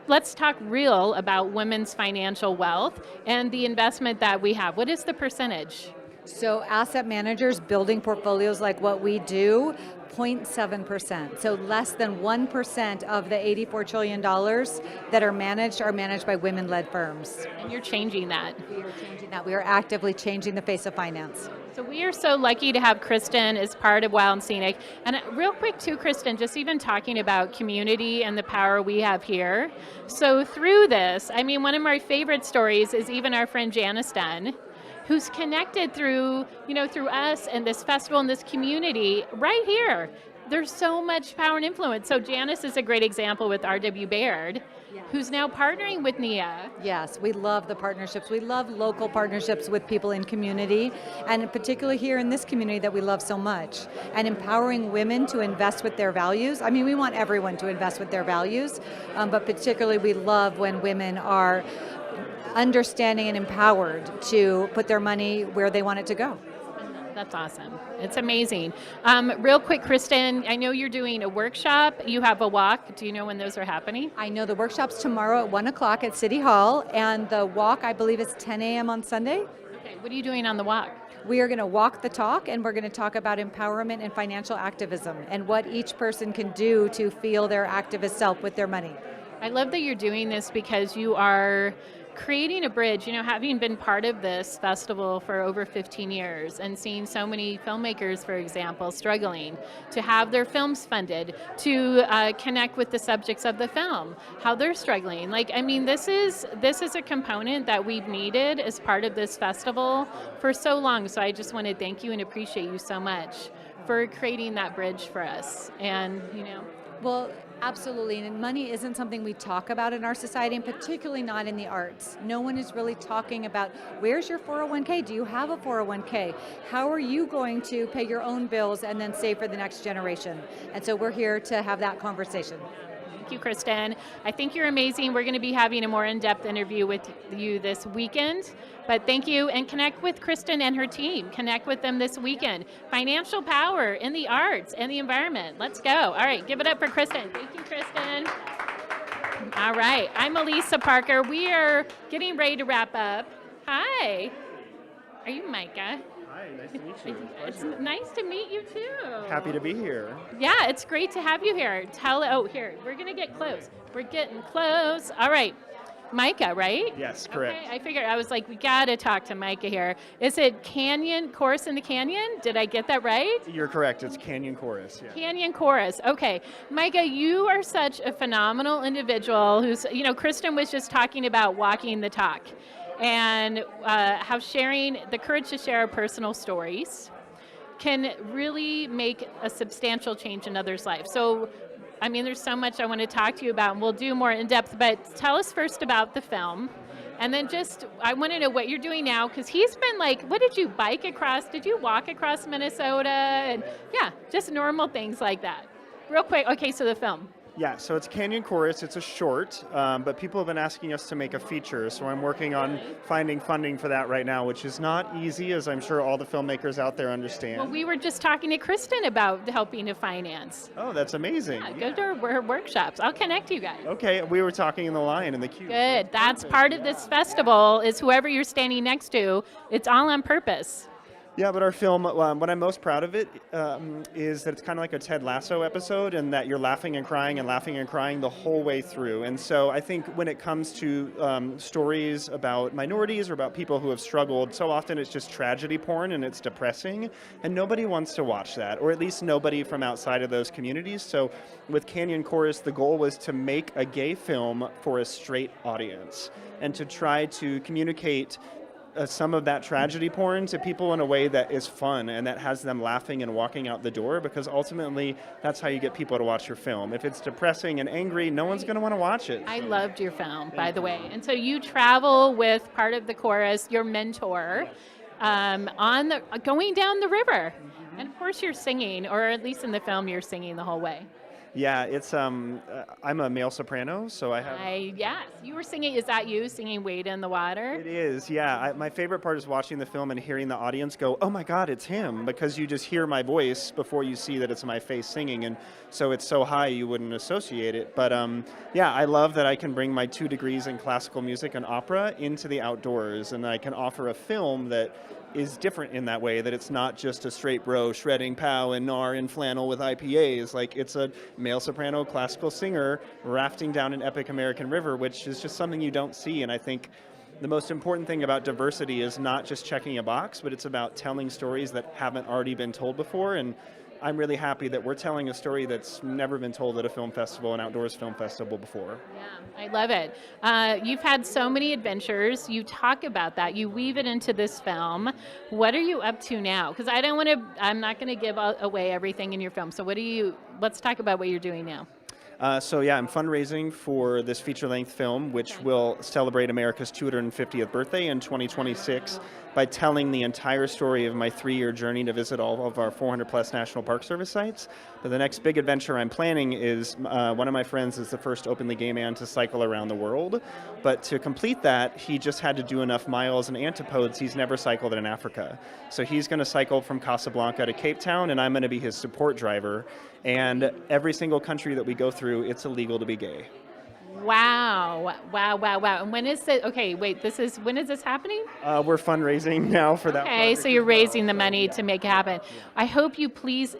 let's talk real about women's financial wealth and the investment that we have. What is the percentage? So asset managers building portfolios like what we do, 0.7%. So less than 1% of the $84 trillion that are managed by women-led firms. And you're changing that. We are changing that. We are actively changing the face of finance. So we are so lucky to have Kristen as part of Wild and Scenic. And real quick too, Kristen, just even talking about community and the power we have here. So through this, I mean, one of my favorite stories is even our friend Janice Dunn, who's connected through us and this festival and this community right here. There's so much power and influence. So Janice is a great example with R.W. Baird, who's now partnering with NIA. Yes, we love the partnerships. We love local partnerships with people in community, and particularly here in this community that we love so much. And empowering women to invest with their values. I mean, we want everyone to invest with their values, but particularly we love when women are understanding and empowered to put their money where they want it to go. That's awesome. It's amazing. Real quick, Kristen, I know you're doing a workshop. You have a walk. Do you know when those are happening? I know the workshop's tomorrow at 1 o'clock at City Hall, and the walk, I believe, is 10 a.m. on Sunday. Okay, what are you doing on the walk? We are going to walk the talk, and we're going to talk about empowerment and financial activism and what each person can do to feel their activist self with their money. I love that you're doing this because you are creating a bridge, having been part of this festival for over 15 years and seeing so many filmmakers, for example, struggling to have their films funded, to connect with the subjects of the film, how they're struggling. This is a component that we've needed as part of this festival for so long. So I just want to thank you and appreciate you so much for creating that bridge for us. And, Well, Absolutely, and money isn't something we talk about in our society, and particularly not in the arts. No one is really talking about, where's your 401k? Do you have a 401k? How are you going to pay your own bills and then save for the next generation? And so we're here to have that conversation. Thank you, Kristen. I think you're amazing. We're going to be having a more in-depth interview with you this weekend. But thank you, and connect with Kristen and her team. Connect with them this weekend. Financial power in the arts and the environment. Let's go. All right, give it up for Kristen. Thank you, Kristen. All right, I'm Elisa Parker. We are getting ready to wrap up. Hi. Are you Micah? Hi, nice to meet you. It's nice to meet you too. Happy to be here. Yeah, it's great to have you here. Here, we're gonna get close. We're getting close. All right, Micah, right? Yes, correct. Okay, I figured, I was like, we gotta talk to Micah here. Is it Chorus in the Canyon? Did I get that right? You're correct, it's Canyon Chorus. Yeah. Canyon Chorus, okay. Micah, you are such a phenomenal individual who's, Kristen was just talking about walking the talk, and how sharing the courage to share our personal stories can really make a substantial change in others' lives. So, there's so much I want to talk to you about, and we'll do more in depth, but tell us first about the film, and then I want to know what you're doing now, because he's been what did you bike across? Did you walk across Minnesota? And yeah, just normal things like that. Real quick, okay, so the film. Yeah, so it's Canyon Chorus. It's a short, but people have been asking us to make a feature, so I'm working on finding funding for that right now, which is not easy, as I'm sure all the filmmakers out there understand. Well, we were just talking to Kristen about helping to finance. Oh, that's amazing. Yeah, go to her workshops. I'll connect you guys. Okay, we were talking in the line in the queue. Good. That's part of this festival, is whoever you're standing next to, it's all on purpose. Yeah, but our film, what I'm most proud of it is that it's kind of like a Ted Lasso episode, and that you're laughing and crying the whole way through. And so I think when it comes to stories about minorities or about people who have struggled, so often it's just tragedy porn and it's depressing, and nobody wants to watch that, or at least nobody from outside of those communities. So with Canyon Chorus, the goal was to make a gay film for a straight audience, and to try to communicate some of that tragedy porn to people in a way that is fun and that has them laughing and walking out the door, because ultimately that's how you get people to watch your film. If it's depressing and angry, no one's going to want to watch it. I loved your film, by the way. And so you travel with part of the chorus, your mentor, going down the river. And of course you're singing, or at least in the film you're singing the whole way. Yeah, it's I'm a male soprano, so I have. Yes, you were singing. Is that you singing "Wade in the Water"? It is. Yeah, my favorite part is watching the film and hearing the audience go, "Oh my God, it's him!" Because you just hear my voice before you see that it's my face singing, and so it's so high you wouldn't associate it. But yeah, I love that I can bring my 2 degrees in classical music and opera into the outdoors, and I can offer a film that is different in that way, that it's not just a straight bro shredding pow and gnar in flannel with IPAs. Like, it's a male soprano classical singer rafting down an epic American river, which is just something you don't see. And I think the most important thing about diversity is not just checking a box, but it's about telling stories that haven't already been told before. And I'm really happy that we're telling a story that's never been told at a film festival, an outdoors film festival before. Yeah, I love it. You've had so many adventures. You talk about that. You weave it into this film. What are you up to now? Because I'm not going to give away everything in your film. So let's talk about what you're doing now. So yeah, I'm fundraising for this feature-length film, which will celebrate America's 250th birthday in 2026 by telling the entire story of my 3-year journey to visit all of our 400-plus National Park Service sites. But the next big adventure I'm planning is one of my friends is the first openly gay man to cycle around the world. But to complete that, he just had to do enough miles and antipodes. He's never cycled in Africa. So he's going to cycle from Casablanca to Cape Town, and I'm going to be his support driver. And every single country that we go through, it's illegal to be gay. Wow. And when is it? Okay, wait, when is this happening? We're fundraising now for that. Okay, so you're raising the money to make it happen. I hope you please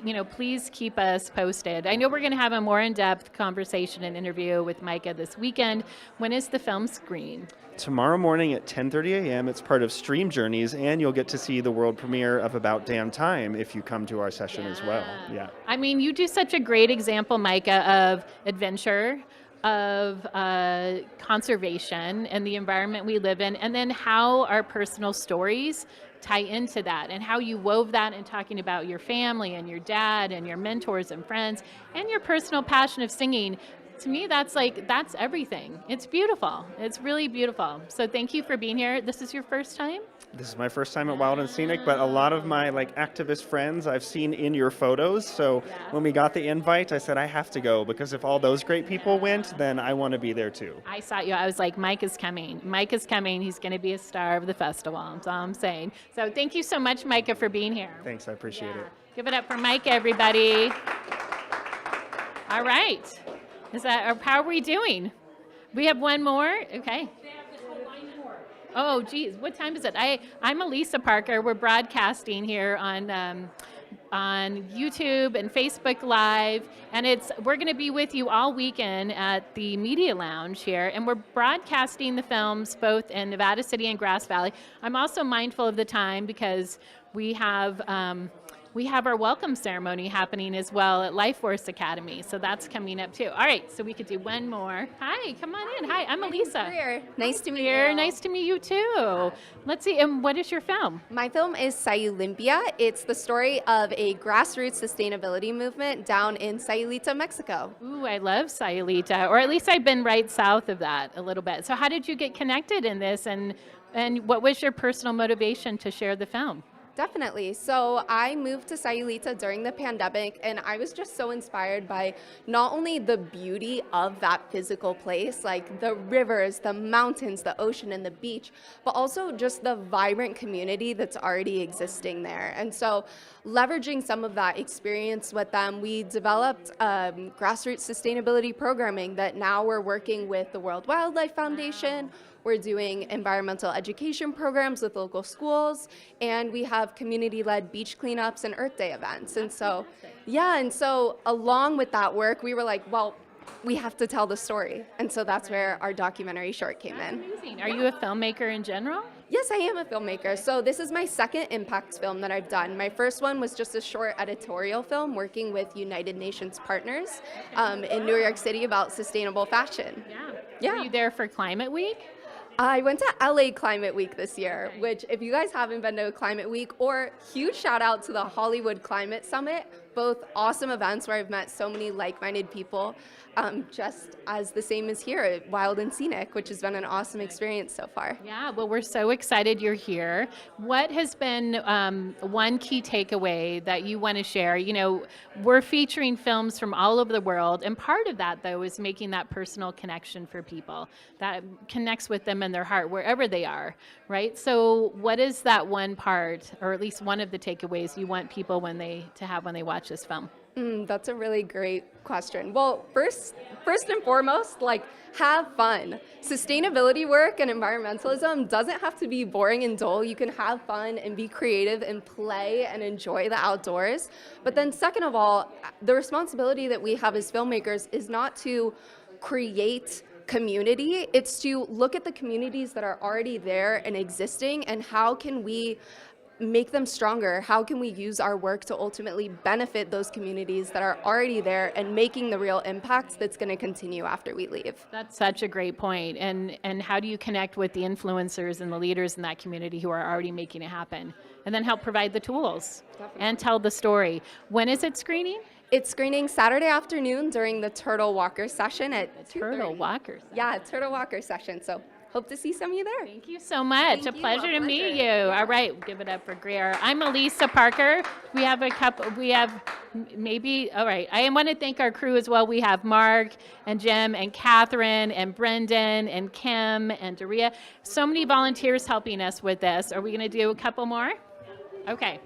keep us posted. I know we're going to have a more in-depth conversation and interview with Micah this weekend. When is the film screen? Tomorrow morning at 10:30 a.m. It's part of Stream Journeys, and you'll get to see the world premiere of About Damn Time if you come to our session as well. Yeah. I mean, you do such a great example, Micah, of adventure, of conservation and the environment we live in, and then how our personal stories tie into that, and how you wove that in talking about your family and your dad and your mentors and friends and your personal passion of singing. To me, that's everything. It's beautiful. It's really beautiful. So thank you for being here. This is your first time? This is my first time at Wild and Scenic, but a lot of my activist friends I've seen in your photos. So when we got the invite, I said I have to go, because if all those great people went, then I want to be there too. I saw you. I was like, Mike is coming. Mike is coming. He's going to be a star of the festival. That's all I'm saying. So thank you so much, Micah, for being here. Thanks, I appreciate it. Give it up for Micah, everybody. All right. How are we doing? We have one more? Okay. Oh, geez, what time is it? I'm Elisa Parker. We're broadcasting here on YouTube and Facebook Live, and we're going to be with you all weekend at the Media Lounge here, and we're broadcasting the films both in Nevada City and Grass Valley. I'm also mindful of the time because we have our welcome ceremony happening as well at Life Force Academy, so that's coming up too. All right, so we could do one more. Hi, come on in. Hi, I'm Elisa. Nice to meet you. Nice to meet you too. Let's see, and what is your film? My film is Sayulimpia. It's the story of a grassroots sustainability movement down in Sayulita, Mexico. Ooh, I love Sayulita, or at least I've been right south of that a little bit. So how did you get connected in this, and what was your personal motivation to share the film? Definitely. So I moved to Sayulita during the pandemic, and I was just so inspired by not only the beauty of that physical place, like the rivers, the mountains, the ocean, and the beach, but also just the vibrant community that's already existing there. And so leveraging some of that experience with them, we developed grassroots sustainability programming that now we're working with the World Wildlife Foundation. We're doing environmental education programs with local schools, and we have community-led beach cleanups and Earth Day events. And so, along with that work, we were like, well, we have to tell the story. And so that's where our documentary short came in. Amazing. Are you a filmmaker in general? Yes, I am a filmmaker. So this is my second impact film that I've done. My first one was just a short editorial film working with United Nations partners in New York City about sustainable fashion. Yeah. Were you there for Climate Week? I went to LA Climate Week this year, which if you guys haven't been to Climate Week, or huge shout out to the Hollywood Climate Summit, both awesome events where I've met so many like-minded people, just as the same as here at Wild and Scenic, which has been an awesome experience so far. Yeah, well, we're so excited you're here. What has been one key takeaway that you want to share? You know, we're featuring films from all over the world, and part of that, though, is making that personal connection for people that connects with them in their heart, wherever they are, right? So what is that one part, or at least one of the takeaways you want people when they watch this film? That's a really great question. Well, first and foremost, have fun. Sustainability work and environmentalism doesn't have to be boring and dull. You can have fun and be creative and play and enjoy the outdoors. But then second of all, the responsibility that we have as filmmakers is not to create community. It's to look at the communities that are already there and existing, and how can we make them stronger? How can we use our work to ultimately benefit those communities that are already there and making the real impact that's going to continue after we leave? That's such a great point. And how do you connect with the influencers and the leaders in that community who are already making it happen? And then help provide the tools and tell the story. When is it screening? It's screening Saturday afternoon during the Turtle Walker session at 2:30. Turtle Walker session. Yeah, Turtle Walker session. So hope to see some of you there. Thank you so much. Thank a you. pleasure to meet you. All right, give it up for Greer. I'm Elisa Parker. We have all right. I want to thank our crew as well. We have Mark and Jim and Catherine and Brendan and Kim and Daria. So many volunteers helping us with this. Are we going to do a couple more? Okay.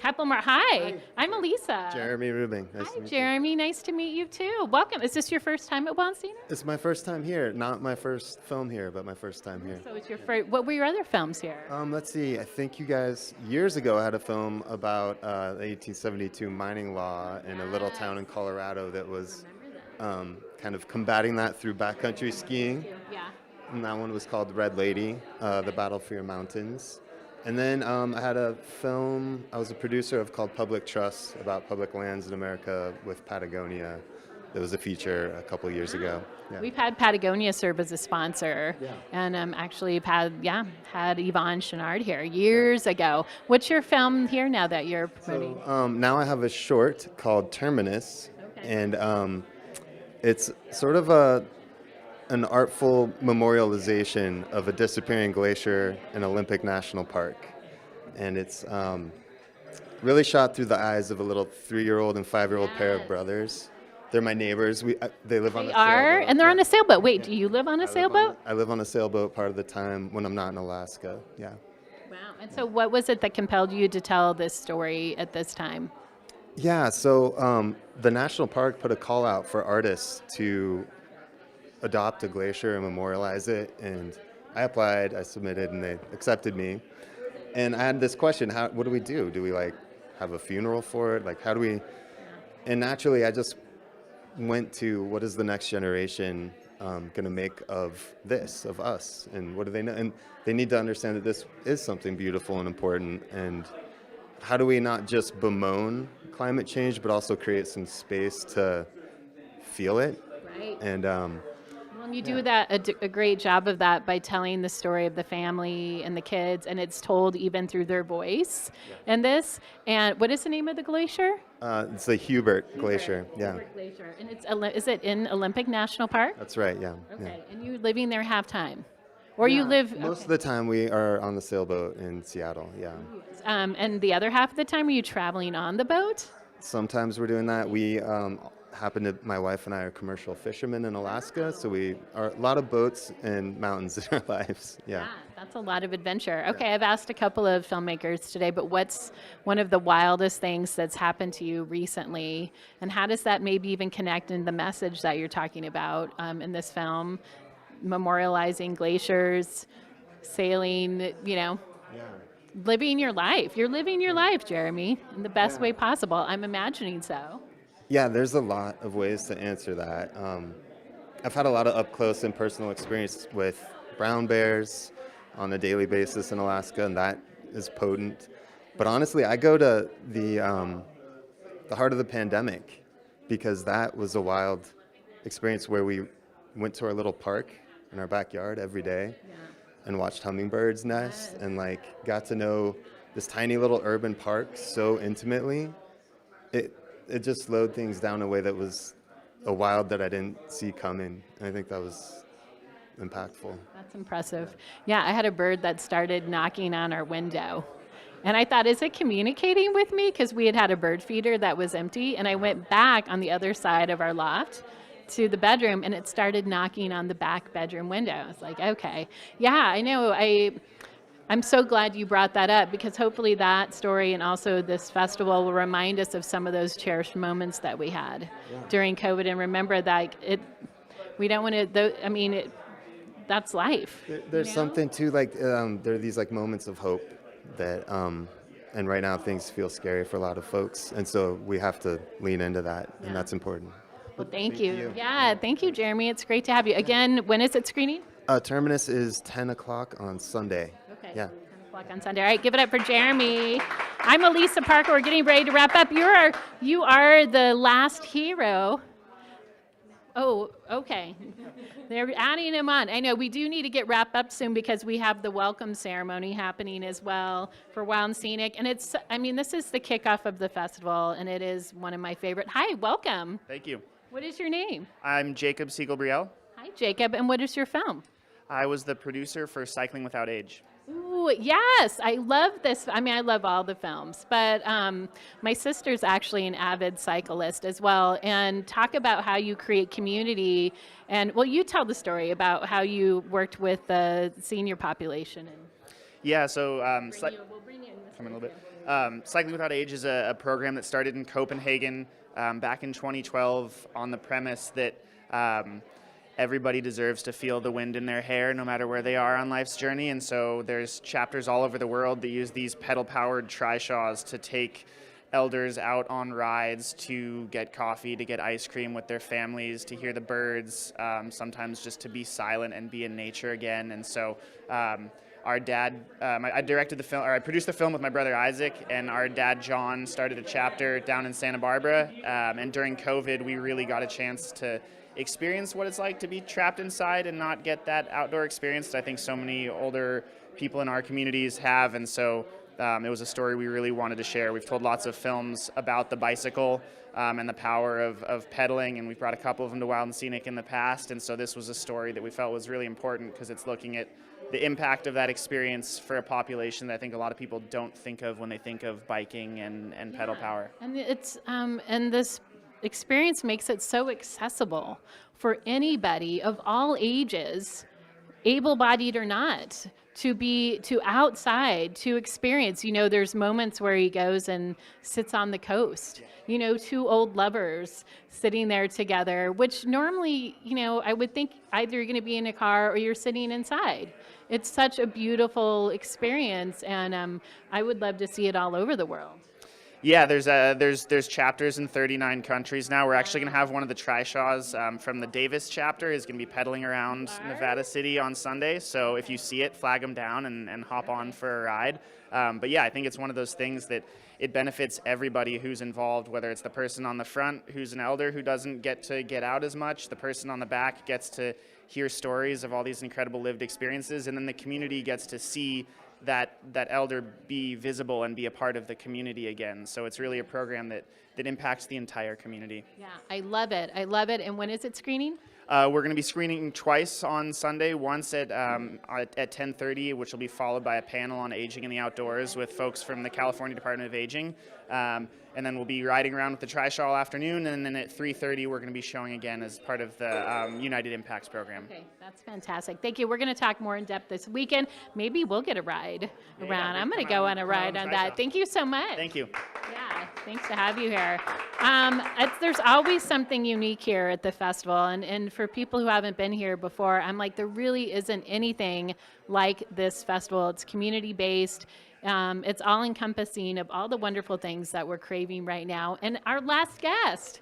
Couple more. Hi, I'm Elisa. Jeremy Rubing. Nice to Hi, meet Jeremy. Nice to meet you too. Welcome. Is this your first time at Wild Scenic? It's my first time here. Not my first film here, but my first time here. So it's your first. What were your other films here? Let's see. I think you guys years ago had a film about the 1872 mining law in a little town in Colorado that was kind of combating that through backcountry skiing. Yeah. And that one was called Red Lady: The Battle for Your Mountains. And then I had a film I was a producer of called Public Trust, about public lands in America with Patagonia. There was a feature a couple years ago. Yeah. We've had Patagonia serve as a sponsor, and actually had Yvonne Chenard here years ago. What's your film here now that you're promoting? Now I have a short called Terminus, and it's sort of an artful memorialization of a disappearing glacier in Olympic National Park. And it's really shot through the eyes of a little 3-year-old and 5-year-old pair of brothers. They're my neighbors. They live on a sailboat. And they're on a sailboat. Wait, do you live on a sailboat? I live on a sailboat part of the time when I'm not in Alaska. Yeah. Wow. And so what was it that compelled you to tell this story at this time? Yeah, so the national park put a call out for artists to adopt a glacier and memorialize it, and I applied, I submitted, and they accepted me. And I had this question: what do we do? Do we like have a funeral for it? Like, how do we? And naturally, I just went to, what is the next generation going to make of this, of us, and what do they know? And they need to understand that this is something beautiful and important. And how do we not just bemoan climate change, but also create some space to feel it? Right. And well, you do a great job of that by telling the story of the family and the kids, and it's told even through their voice in this. And what is the name of the glacier? it's the Hubert Glacier. Yeah. Hubert Glacier. And is it in Olympic National Park? That's right. Yeah. Okay. And you living there half time? Or you live... Most of the time we are on the sailboat in Seattle. Yeah. And the other half of the time, are you traveling on the boat? Sometimes we're doing that. We my wife and I are commercial fishermen in Alaska, so we are a lot of boats and mountains in our lives. Yeah. That's a lot of adventure. Okay, I've asked a couple of filmmakers today, but what's one of the wildest things that's happened to you recently, and how does that maybe even connect in the message that you're talking about in this film, memorializing glaciers, sailing, living your life. You're living your life, Jeremy, in the best way possible. I'm imagining so. Yeah, there's a lot of ways to answer that. I've had a lot of up-close and personal experience with brown bears on a daily basis in Alaska, and that is potent. But honestly, I go to the heart of the pandemic, because that was a wild experience where we went to our little park in our backyard every day and watched hummingbirds nest and got to know this tiny little urban park so intimately. It just slowed things down in a way that was a wild that I didn't see coming. And I think that was impactful. That's impressive. Yeah, I had a bird that started knocking on our window. And I thought, is it communicating with me? Because we had a bird feeder that was empty. And I went back on the other side of our loft to the bedroom, and it started knocking on the back bedroom window. I was like, okay. Yeah, I know. I'm so glad you brought that up, because hopefully that story and also this festival will remind us of some of those cherished moments that we had during COVID. And remember that we don't want to, that's life. There's something too, there are these moments of hope that, and right now things feel scary for a lot of folks. And so we have to lean into that, and that's important. Well, thank you. Yeah, thank you, Jeremy. It's great to have you. Again, when is it screening? Terminus is 10 o'clock on Sunday. Okay. Yeah. 10 o'clock on Sunday. All right, give it up for Jeremy. I'm Elisa Parker. We're getting ready to wrap up. You are the last hero. Oh, okay. They're adding him on. I know we do need to get wrapped up soon, because we have the welcome ceremony happening as well for Wild and Scenic. And this is the kickoff of the festival, and it is one of my favorite. Hi, welcome. Thank you. What is your name? I'm Jacob Siegelbrielle. Hi, Jacob. And what is your film? I was the producer for Cycling Without Age. Ooh, yes. I love this. I love all the films, but my sister's actually an avid cyclist as well. And talk about how you create community. And, well, you tell the story about how you worked with the senior population. Yeah, so Cycling Without Age is a program that started in Copenhagen back in 2012 on the premise that everybody deserves to feel the wind in their hair no matter where they are on life's journey. And so there's chapters all over the world that use these pedal-powered trishaws to take elders out on rides to get coffee, to get ice cream with their families, to hear the birds, sometimes just to be silent and be in nature again. And so our dad, I directed the film, or I produced the film with my brother Isaac, and our dad John started a chapter down in Santa Barbara. And during COVID, we really got a chance to experience what it's like to be trapped inside and not get that outdoor experience that I think so many older people in our communities have. And so it was a story we really wanted to share. We've told lots of films about the bicycle and the power of pedaling, and we've brought a couple of them to Wild and Scenic in the past. And so this was a story that we felt was really important because it's looking at the impact of that experience for a population that I think a lot of people don't think of when they think of biking and pedal power. And it's and this experience makes it so accessible for anybody of all ages, able-bodied or not, to outside, to experience. You know, there's moments where he goes and sits on the coast, you know, two old lovers sitting there together, which normally, you know, I would think either you're going to be in a car or you're sitting inside. It's such a beautiful experience, and I would love to see it all over the world. Yeah, there's chapters in 39 countries now. We're actually going to have one of the Trishaws from the Davis chapter is going to be pedaling around Nevada City on Sunday. So if you see it, flag them down and hop on for a ride. But yeah, I think it's one of those things that it benefits everybody who's involved, whether it's the person on the front who's an elder who doesn't get to get out as much, the person on the back gets to hear stories of all these incredible lived experiences, and then the community gets to see that elder be visible and be a part of the community again. So it's really a program that impacts the entire community. Yeah, I love it. I love it. And when is it screening? We're going to be screening twice on Sunday, once at 10:30, which will be followed by a panel on aging in the outdoors with folks from the California Department of Aging. And then we'll be riding around with the Trishaw all afternoon, and then at 3:30 we're going to be showing again as part of the United Impacts program. Okay, that's fantastic. Thank you. We're going to talk more in depth this weekend. Maybe we'll get a ride around. I'm going to go on a ride on that. Thank you so much. Thank you. Yeah, thanks to have you here. There's always something unique here at the festival, and for people who haven't been here before, I'm like, there really isn't anything like this festival. It's community-based. It's all-encompassing of all the wonderful things that we're craving right now. And our last guest,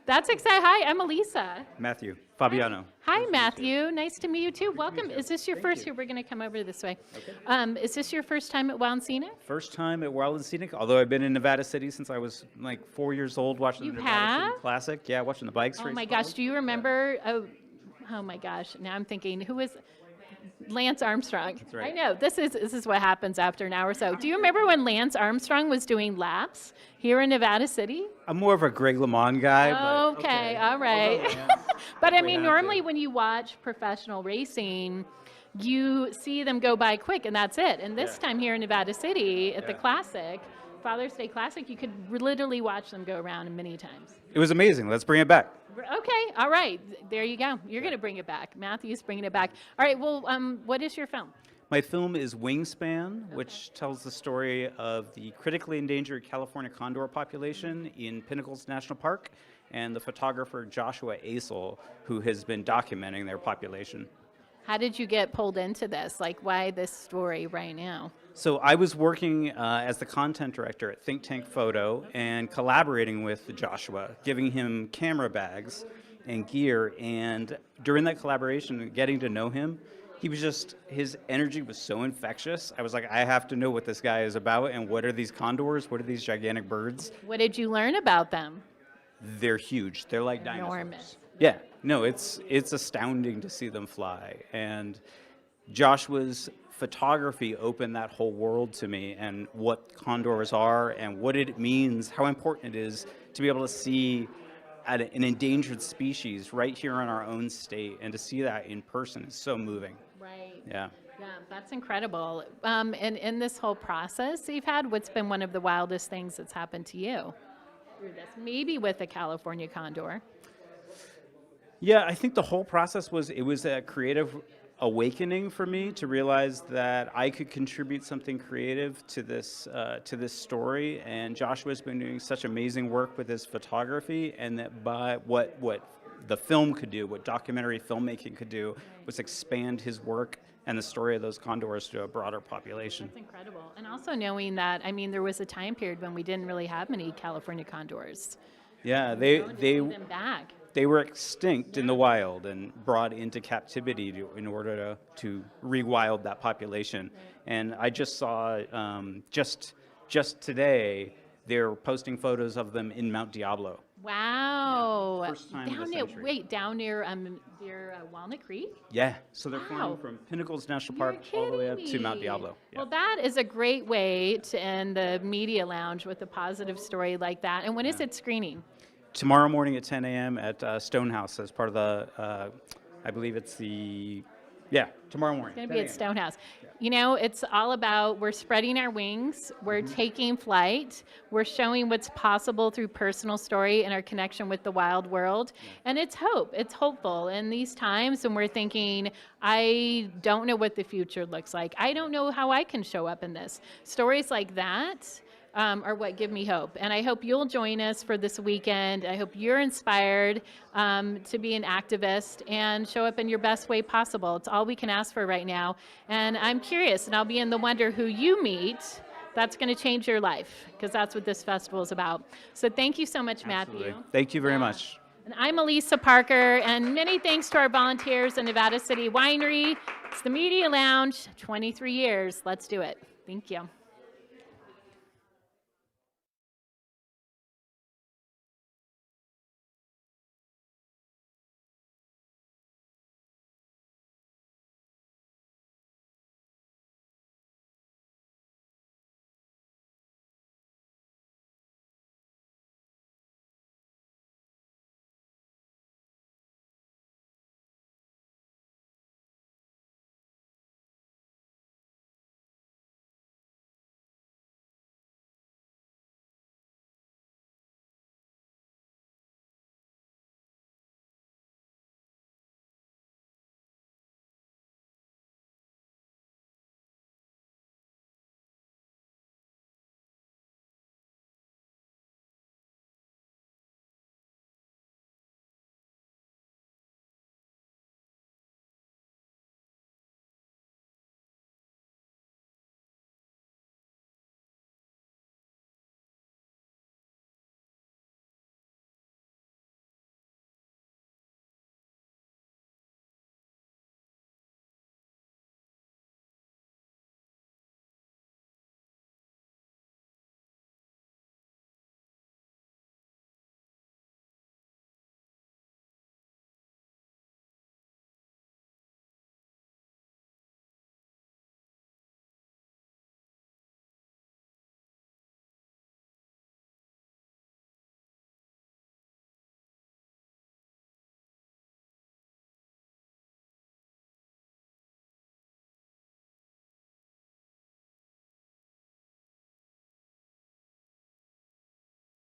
that's exciting. Hi, I'm Elisa. Matthew Fabiano. Hi, Matthew. Nice to meet you, too. Welcome. Is this your first year? We're going to come over this way. Okay. Is this your first time at Wild and Scenic? First time at Wild and Scenic, although I've been in Nevada City since I was like 4 years old watching the Nevada City Classic. Yeah, watching the bikes. Oh, my gosh. Do you remember? Oh, my gosh. Now I'm thinking, who is Lance Armstrong? That's right. I know. This is what happens after an hour or so. Do you remember when Lance Armstrong was doing laps here in Nevada City? I'm more of a Greg LeMond guy. But Okay, all right. But I mean, normally when you watch professional racing, you see them go by quick, and that's it. And this time here in Nevada City at the Classic, Father's Day Classic, you could literally watch them go around many times. It was amazing. Let's bring it back. Okay, all right. There you go. You're going to bring it back. Matthew's bringing it back. All right, well, what is your film? My film is Wingspan, which tells the story of the critically endangered California condor population in Pinnacles National Park and the photographer Joshua Asel, who has been documenting their population. How did you get pulled into this? Like, why this story right now? So I was working as the content director at Think Tank Photo and collaborating with Joshua, giving him camera bags and gear. And during that collaboration, getting to know him, his energy was so infectious. I was like, I have to know what this guy is about and what are these condors? What are these gigantic birds? What did you learn about them? They're huge. They're like dinosaurs. Enormous. Yeah, no, it's astounding to see them fly. And Joshua's photography opened that whole world to me and what condors are and what it means, how important it is to be able to see an endangered species right here in our own state, and to see that in person is so moving. Right. Yeah. Yeah, that's incredible. And in this whole process you've had, what's been one of the wildest things that's happened to you through this? Maybe with a California condor. Yeah, I think the whole process was a creative awakening for me to realize that I could contribute something creative to this story. And Joshua's been doing such amazing work with his photography, and that by what the film could do, what documentary filmmaking could do, was expand his work and the story of those condors to a broader population. That's incredible. And also knowing that, I mean, there was a time period when we didn't really have many California condors. Yeah, they them back. they were extinct in the wild and brought into captivity in order to rewild that population. And I just saw just today they're posting photos of them in Mount Diablo. Wow. First time in down a near, century. wait, down near Walnut Creek? Yeah, so they're Wow. flying from Pinnacles National Park all the way up to Mount me. Diablo. Yeah. Well, that is a great way to end the media lounge with a positive story like that. And when is it screening? Tomorrow morning at 10 a.m. at Stonehouse as part of the, I believe it's tomorrow morning. It's going to be at Stonehouse. You know, it's all about we're spreading our wings, we're taking flight, we're showing what's possible through personal story and our connection with the wild world. And it's hope. It's hopeful in these times when we're thinking, I don't know what the future looks like. I don't know how I can show up in this. Stories like that are what give me hope. And I hope you'll join us for this weekend. I hope you're inspired to be an activist and show up in your best way possible. It's all we can ask for right now. And I'm curious, and I'll be in the wonder who you meet that's going to change your life, because that's what this festival is about. So thank you so much, Absolutely. Matthew. Thank you very much. And I'm Elisa Parker, and many thanks to our volunteers in Nevada City Winery. It's the Media Lounge, 23 years. Let's do it. Thank you.